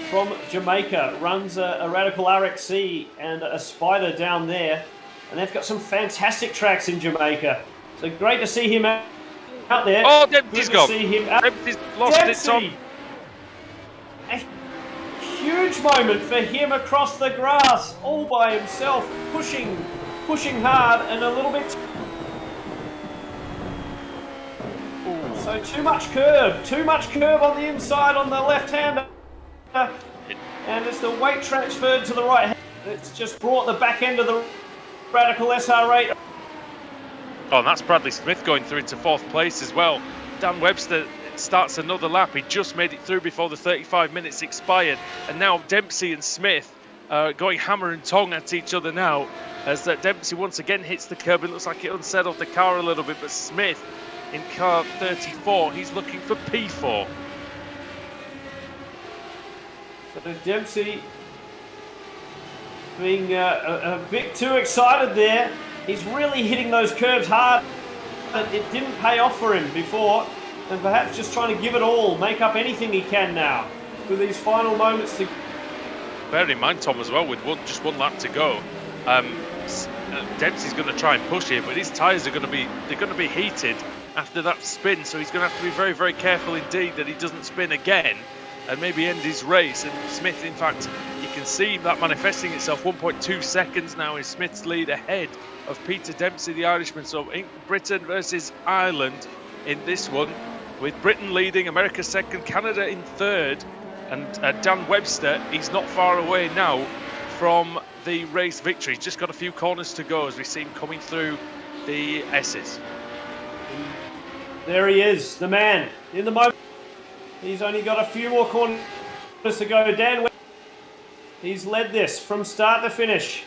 from Jamaica runs a Radical RXC and a Spyder down there. And they've got some fantastic tracks in Jamaica. So great to see him out there. Oh, Dempsey's gone. See him out. Dempsey's lost Dempsey. It, Tom. A huge moment for him across the grass, all by himself, pushing hard and a little bit. So too much curb on the inside on the left-hander. And as the weight transferred to the right hand, it's just brought the back end of the Radical SR8. Oh, and that's Bradley Smith going through into 4th place as well. Dan Webster starts another lap. He just made it through before the 35 minutes expired. And now Dempsey and Smith going hammer and tong at each other now. As Dempsey once again hits the curb. It looks like it unsettled the car a little bit. But Smith in car 34, he's looking for P4. So Dempsey being a bit too excited there. He's really hitting those curbs hard, but it didn't pay off for him before. And perhaps just trying to give it all, make up anything he can now with these final moments to... Bear in mind, Tom, as well, with just one lap to go, Dempsey's going to try and push here, but his tyres are going to be heated after that spin, so he's going to have to be very, very careful indeed that he doesn't spin again and maybe end his race. And Smith, in fact, you can see that manifesting itself. 1.2 seconds now is Smith's lead ahead of Peter Dempsey, the Irishman. So Britain versus Ireland in this one, with Britain leading, America second, Canada in third, and Dan Webster, he's not far away now from the race victory. He's just got a few corners to go as we see him coming through the S's. There he is, the man in the moment. He's only got a few more corners to go. Dan Webster, he's led this from start to finish.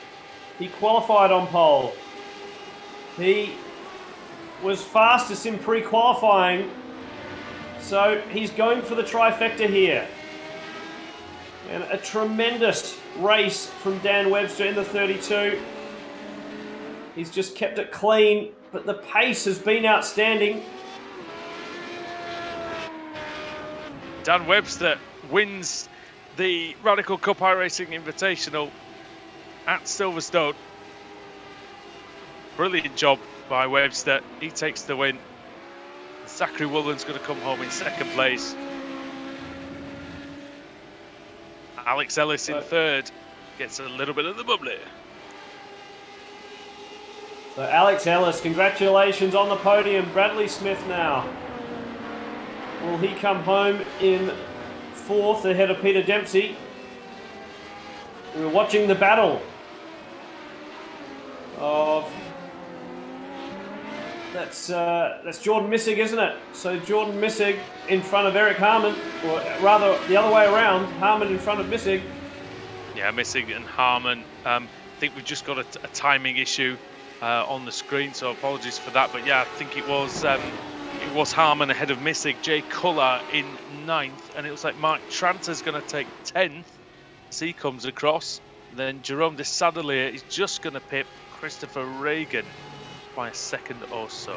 He qualified on pole. He was fastest in pre-qualifying, so he's going for the trifecta here. And a tremendous race from Dan Webster in the 32. He's just kept it clean, but the pace has been outstanding. Dan Webster wins the Radical Cup iRacing Invitational at Silverstone. Brilliant job by Webster. He takes the win. Zachary Woolen's going to come home in 2nd place. Alex Ellis in 3rd. Gets a little bit of the bubbly. So Alex Ellis, congratulations on the podium. Bradley Smith now. Will he come home in 4th ahead of Peter Dempsey? We're watching the battle of... That's Jordan Missig, isn't it? So Jordan Missig in front of Eric Harmon, or rather the other way around, Harmon in front of Missig. Yeah, Missig and Harmon. I think we've just got a timing issue on the screen, so apologies for that. But yeah, I think it was Harmon ahead of Missig. Jay Culler in 9th, and it looks like Mark Tranter's going to take 10th as he comes across. Then Jerome de Sadelier is just going to pip Christopher Reagan by a second or so.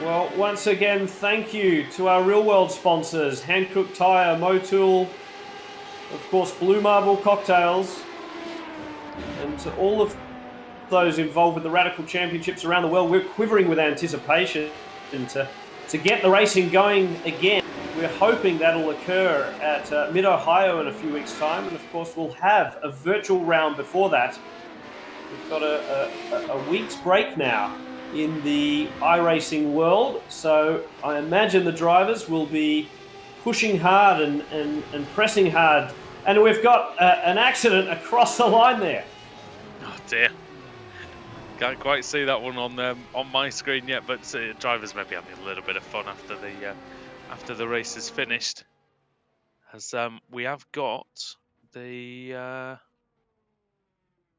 Well, once again, thank you to our real world sponsors, Hankook Tyre, Motul, of course, Blue Marble Cocktails, and to all of those involved with the Radical Championships around the world. We're quivering with anticipation to get the racing going again. We're hoping that'll occur at Mid-Ohio in a few weeks' time, and of course we'll have a virtual round before that. We've got a week's break now in the iRacing world, so I imagine the drivers will be pushing hard and pressing hard. And we've got an accident across the line there. Oh dear. Can't quite see that one on my screen yet, but drivers may be having a little bit of fun after the race is finished. As we have got the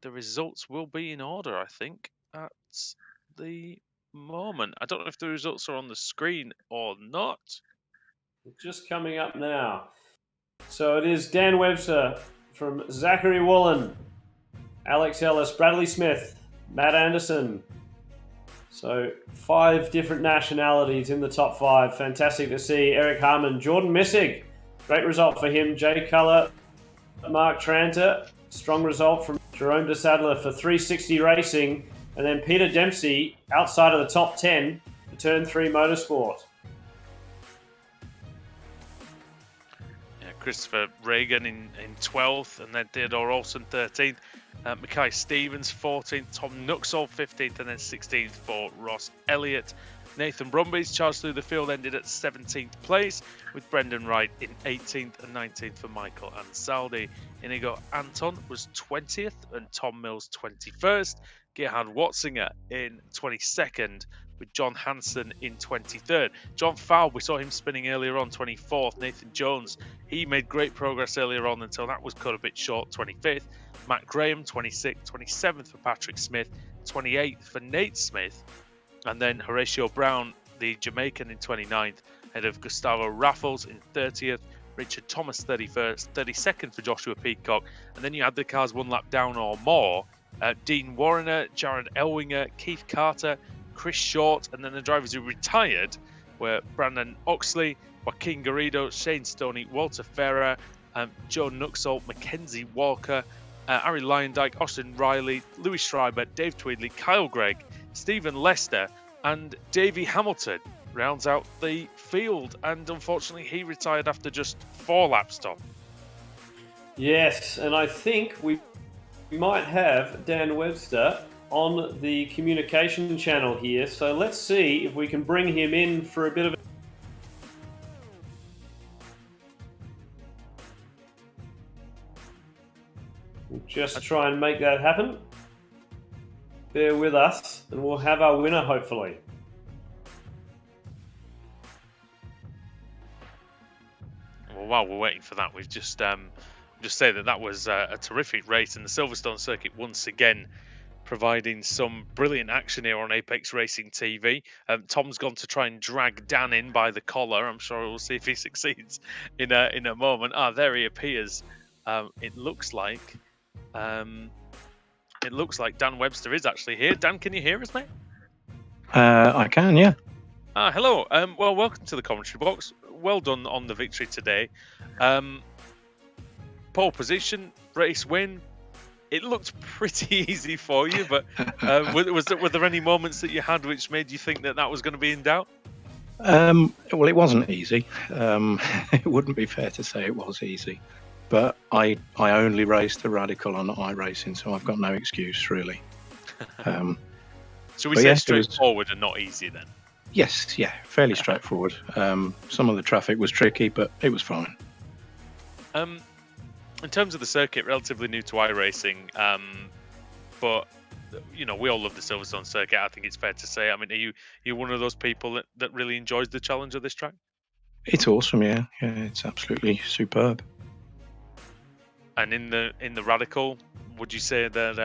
results will be in order, I think, at the moment. I don't know if the results are on the screen or not. Just coming up now. So it is Dan Webster from Zachary Woolen, Alex Ellis, Bradley Smith, Matt Anderson. So 5 different nationalities in the top 5. Fantastic to see. Eric Harmon, Jordan Missig. Great result for him. Jay Culler, Mark Tranter. Strong result from Jerome de Sadler for 360 Racing. And then Peter Dempsey outside of the top 10 for Turn 3 Motorsport. Yeah, Christopher Reagan in 12th, and then Theodore Olsen 13th. Mackay Stevens 14th, Tom Nuxall 15th, and then 16th for Ross Elliott. Nathan Brumby's charge through the field ended at 17th place, with Brendan Wright in 18th and 19th for Michael Ansaldi. Inigo Anton was 20th and Tom Mills 21st. Gerhard Watzinger in 22nd, with John Hansen in 23rd. John Fowl, we saw him spinning earlier on, 24th. Nathan Jones, he made great progress earlier on until that was cut a bit short, 25th. Matt Graham, 26th, 27th for Patrick Smith, 28th for Nate Smith. And then Horatio Brown, the Jamaican, in 29th, ahead of Gustavo Raffles in 30th, Richard Thomas 31st, 32nd for Joshua Peacock. And then you had the cars one lap down or more. Dean Warrener, Jared Elwinger, Keith Carter, Chris Short, and then the drivers who retired were Brandon Oxley, Joaquin Garrido, Shane Stoney, Walter Ferrer, Joe Nuxall, Mackenzie Walker, Ari Lyondike, Austin Riley, Louis Schreiber, Dave Tweedley, Kyle Gregg, Stephen Lester, and Davey Hamilton rounds out the field. And unfortunately, he retired after just 4 laps, Tom. Yes, and I think we might have Dan Webster on the communication channel here. So let's see if we can bring him in for a bit of a... We'll just try and make that happen. Bear with us, and we'll have our winner, hopefully. Well, while we're waiting for that, we've just say that was a terrific race, and the Silverstone circuit once again providing some brilliant action here on Apex Racing TV. Tom's gone to try and drag Dan in by the collar. I'm sure we'll see if he succeeds in a moment. There he appears. It looks like Dan Webster is actually here. Dan, can you hear us, mate? I can, yeah. Hello. Well, welcome to the commentary box. Well done on the victory today. Pole position, race win. It looked pretty easy for you, but were there any moments that you had which made you think that was going to be in doubt? Well, it wasn't easy. It wouldn't be fair to say it was easy. But I only raced the Radical on iRacing, so I've got no excuse, really. So we say straightforward and not easy then? Yes, yeah, fairly straightforward. Some of the traffic was tricky, but it was fine. In terms of the circuit, relatively new to iRacing, but we all love the Silverstone circuit. I think it's fair to say. I mean, are you one of those people that really enjoys the challenge of this track? It's awesome, yeah. It's absolutely superb. And in the Radical, would you say that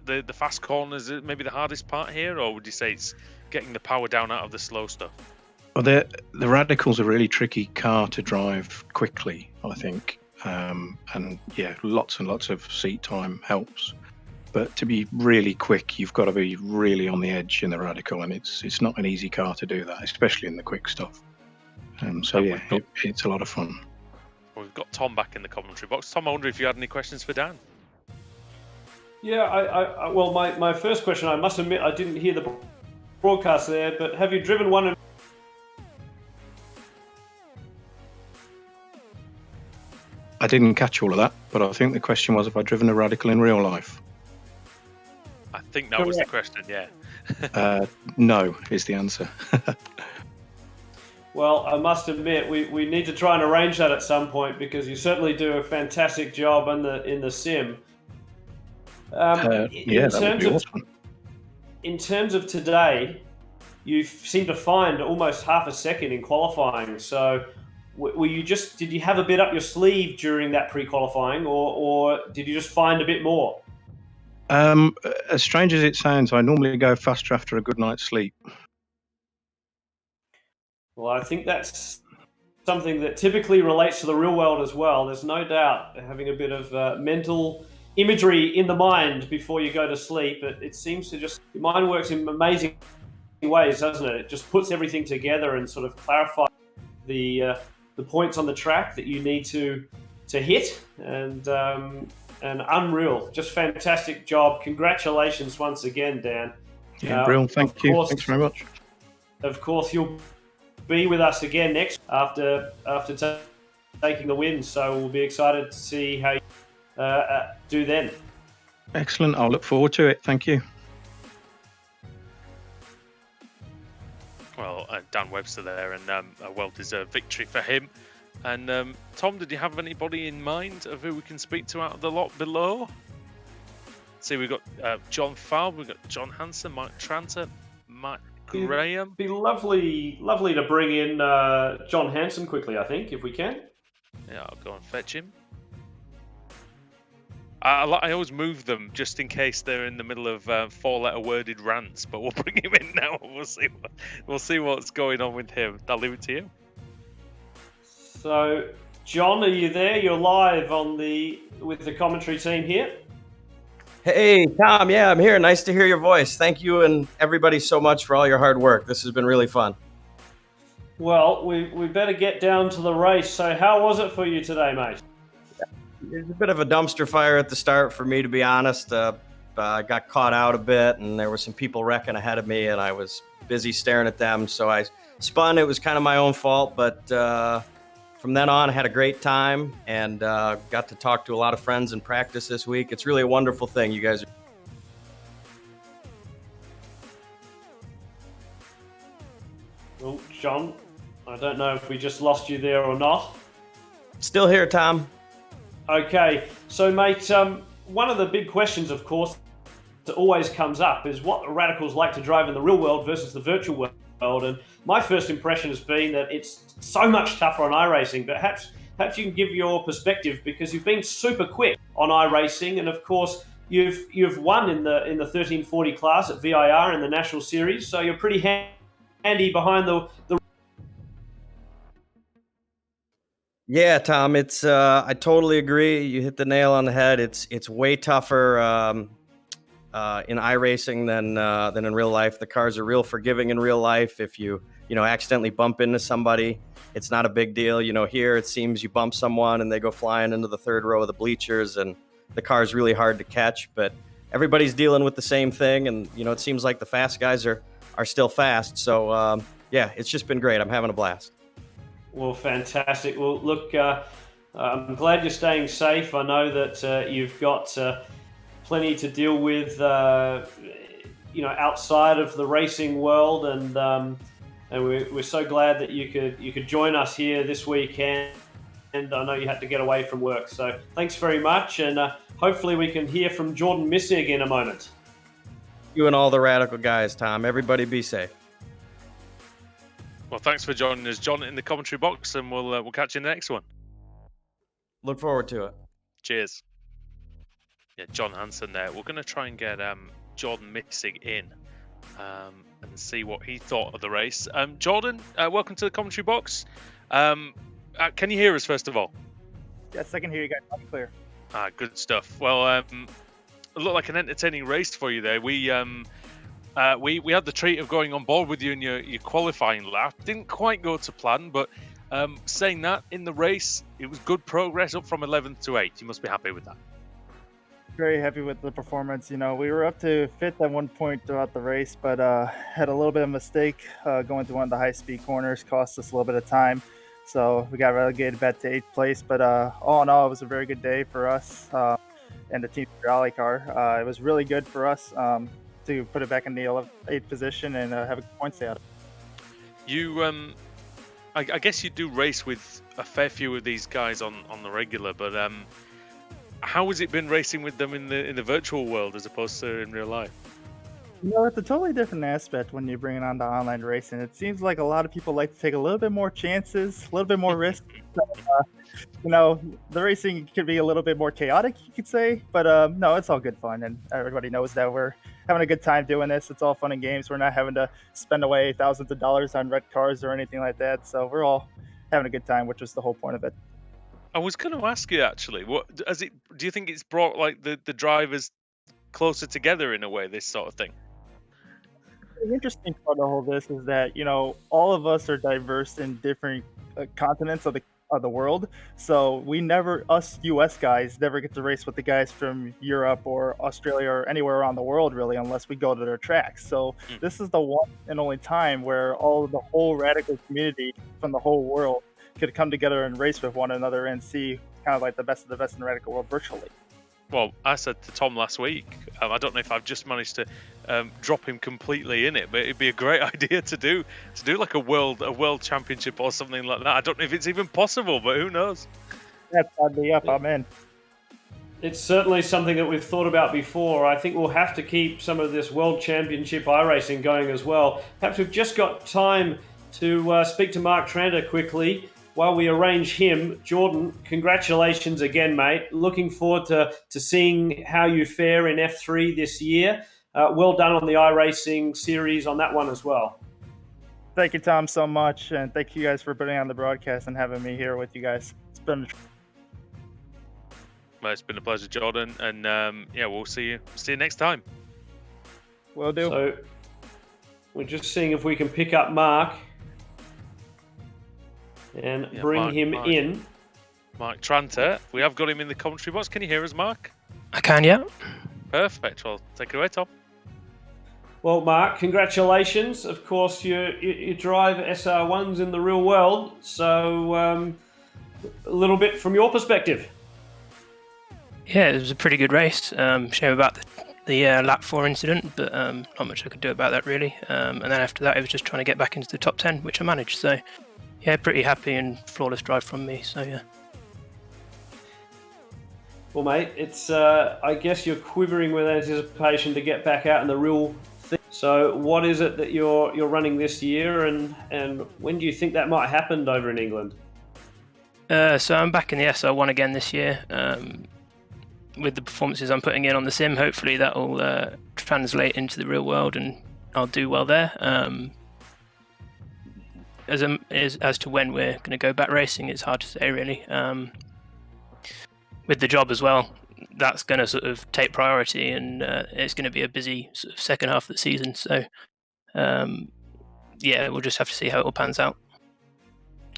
the fast corners is maybe the hardest part here, or would you say it's getting the power down out of the slow stuff? Well, the Radical's a really tricky car to drive quickly, I think. And yeah, lots and lots of seat time helps. But to be really quick, you've got to be really on the edge in the Radical, and it's not an easy car to do that, especially in the quick stuff. So yeah, it's a lot of fun. Well, we've got Tom back in the commentary box. Tom, I wonder if you had any questions for Dan? Yeah, well, my first question, I must admit, I didn't hear the broadcast there, but have you driven one? I didn't catch all of that, but I think the question was if I'd driven a Radical in real life. I think that was the question, yeah. No, is the answer. Well, I must admit, we need to try and arrange that at some point, because you certainly do a fantastic job in the sim. That would be awesome. In terms of today, you seem to find almost half a second in qualifying. So, did you have a bit up your sleeve during that pre-qualifying, or did you just find a bit more? As strange as it sounds, I normally go faster after a good night's sleep. Well, I think that's something that typically relates to the real world as well. There's no doubt having a bit of mental imagery in the mind before you go to sleep. It seems to your mind works in amazing ways, doesn't it? It just puts everything together and sort of clarifies the points on the track that you need to hit. And unreal, just fantastic job. Congratulations once again, Dan. Yeah, brilliant. Thank you. Thanks very much. Of course, you'll be with us again next after taking the win, so we'll be excited to see how you do then. Excellent. I'll look forward to it. Thank you. Well, Dan Webster there, and a well-deserved victory for him. And Tom, did you have anybody in mind of who we can speak to out of the lot below? See, we've got John Falb, we've got John Hansen, Mike Tranter, Matt Graham. Be lovely to bring in John Hansen quickly, I think, if we can. Yeah, I'll go and fetch him. I always move them just in case they're in the middle of 4-letter worded rants, but we'll bring him in now. We'll see what's going on with him. I'll leave it to you. So, John, are you there? You're live with the commentary team here. Hey, Tom. Yeah, I'm here. Nice to hear your voice. Thank you and everybody so much for all your hard work. This has been really fun. Well, we better get down to the race. So how was it for you today, mate? There's a bit of a dumpster fire at the start for me, to be honest. I got caught out a bit, and there were some people wrecking ahead of me, and I was busy staring at them. So I spun. It was kind of my own fault, but from then on, I had a great time and got to talk to a lot of friends in practice this week. It's really a wonderful thing. You guys are... Well, John, I don't know if we just lost you there or not. Still here, Tom. Okay, so mate, one of the big questions, of course, that always comes up is what radicals like to drive in the real world versus the virtual world. And my first impression has been that it's so much tougher on iRacing, but perhaps you can give your perspective, because you've been super quick on iRacing, and of course you've won in the 1340 class at VIR in the National Series, so you're pretty handy behind the Yeah, Tom, it's I totally agree. You hit the nail on the head. It's way tougher in iRacing than in real life. The cars are real forgiving in real life. If you accidentally bump into somebody, it's not a big deal. Here it seems you bump someone and they go flying into the third row of the bleachers, and the car's really hard to catch. But everybody's dealing with the same thing, and it seems like the fast guys are still fast. So yeah, it's just been great. I'm having a blast. Well, fantastic. Well, look, I'm glad you're staying safe. I know that you've got plenty to deal with, outside of the racing world, and we're so glad that you could join us here this weekend. And I know you had to get away from work, so thanks very much. And hopefully we can hear from Jordan Missig in a moment. You and all the radical guys, Tom. Everybody be safe. Well, thanks for joining us, John, in the commentary box, and we'll catch you in the next one. Look forward to it. Cheers. Yeah, John Hansen there. We're going to try and get Jordan Missig in and see what he thought of the race. Jordan, welcome to the commentary box. Can you hear us, first of all? Yes, I can hear you guys loud and clear. Good stuff. Well, it looked like an entertaining race for you there. We had the treat of going on board with you in your qualifying lap. Didn't quite go to plan, but saying that, in the race, it was good progress up from 11th to 8th. You must be happy with that. Very happy with the performance. We were up to 5th at one point throughout the race, but had a little bit of a mistake going through one of the high-speed corners, cost us a little bit of time. So we got relegated back to 8th place, but all in all, it was a very good day for us and the team rally car. It was really good for us to put it back in the 8th position and have a good point stay out. You, I guess you do race with a fair few of these guys on the regular, but how has it been racing with them in the virtual world as opposed to in real life? It's a totally different aspect when you bring it on to online racing. It seems like a lot of people like to take a little bit more chances, a little bit more risk. The racing could be a little bit more chaotic, you could say, but no, it's all good fun, and everybody knows that we're having a good time doing this. It's all fun and games. We're not having to spend away thousands of dollars on red cars or anything like that, so we're all having a good time, which is the whole point of it. I was going to ask you, actually, do you think it's brought like the drivers closer together in a way, this sort of thing? The interesting part of all this is that all of us are diverse in different continents of the world, so us US guys never get to race with the guys from Europe or Australia or anywhere around the world, really, unless we go to their tracks. So this is the one and only time where the whole radical community from the whole world could come together and race with one another and see kind of like the best of the best in the radical world virtually. Well, I said to Tom last week, I don't know if I've just managed to drop him completely in it, but it'd be a great idea to do like a world championship or something like that. I don't know if it's even possible, but who knows? Yeah, sign me up. I'm in. It's certainly something that we've thought about before. I think we'll have to keep some of this World Championship iRacing going as well. Perhaps we've just got time to speak to Mark Tranter quickly while we arrange him. Jordan, congratulations again, mate. Looking forward to seeing how you fare in F3 this year. Well done on the iRacing series on that one as well. Thank you, Tom, so much. And thank you guys for putting on the broadcast and having me here with you guys. It's been Well, it's been a pleasure, Jordan, and yeah, we'll see you next time. will do. So we're just seeing if we can pick up Mark and bring him in. Mark Tranter, we have got him in the commentary box. Can you hear us, Mark? I can, yeah. Perfect. Well, take it away, Tom. Well, Mark, congratulations. Of course, you drive SR1s in the real world, so a little bit from your perspective. Yeah, it was a pretty good race. Shame about the lap 4 incident, but not much I could do about that really. And then after that, it was just trying to get back into the top 10, which I managed. So, yeah, pretty happy and flawless drive from me. So, yeah. Well, mate, it's I guess you're quivering with anticipation to get back out in the real thing. So, what is it that you're running this year, and when do you think that might happen over in England? So I'm back in the SR1 again this year. With the performances I'm putting in on the sim, hopefully that will translate into the real world and I'll do well there. As to when we're going to go back racing, it's hard to say really. With the job as well, that's going to sort of take priority, and it's going to be a busy sort of second half of the season. So, yeah, we'll just have to see how it all pans out.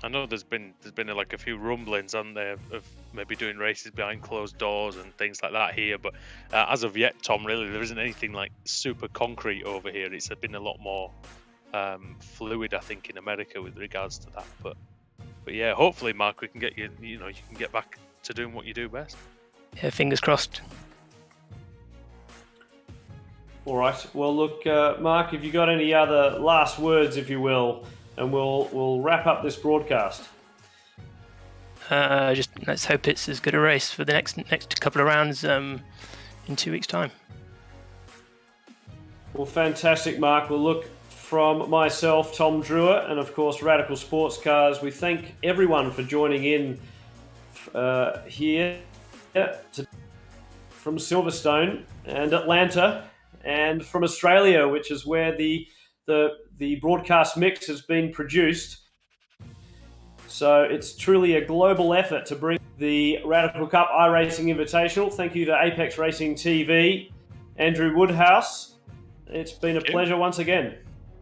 I know there's been like a few rumblings on there of maybe doing races behind closed doors and things like that here, but as of yet, Tom, really there isn't anything like super concrete over here. It's been a lot more fluid, I think, in America with regards to that. But yeah, hopefully, Mark, we can get you. You can get back to doing what you do best. Yeah, fingers crossed. All right. Well, look, Mark, have you got any other last words, if you will, and we'll wrap up this broadcast. Just let's hope it's as good a race for the next couple of rounds in 2 weeks' time. Well, fantastic, Mark. Well, look, from myself, Tom Drewer, and of course Radical Sports Cars, we thank everyone for joining in here from Silverstone and Atlanta, and from Australia, which is where the broadcast mix has been produced. So it's truly a global effort to bring the Radical Cup iRacing Invitational. Thank you to Apex Racing TV, Andrew Woodhouse. It's been a pleasure once again.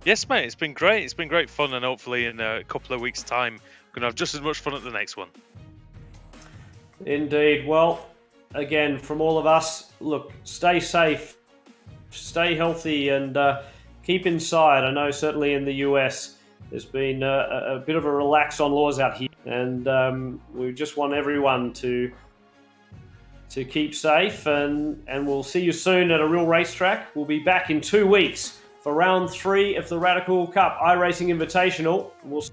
Yes, mate. It's been great. It's been great fun, and hopefully in a couple of weeks' time, we're going to have just as much fun at the next one. Indeed. Well, again, from all of us, look, stay safe, stay healthy, and keep inside. I know certainly in the US there's been a bit of a relax on laws out here, and we just want everyone to keep safe, and we'll see you soon at a real racetrack. We'll be back in 2 weeks for round 3 of the Radical Cup iRacing Invitational. We'll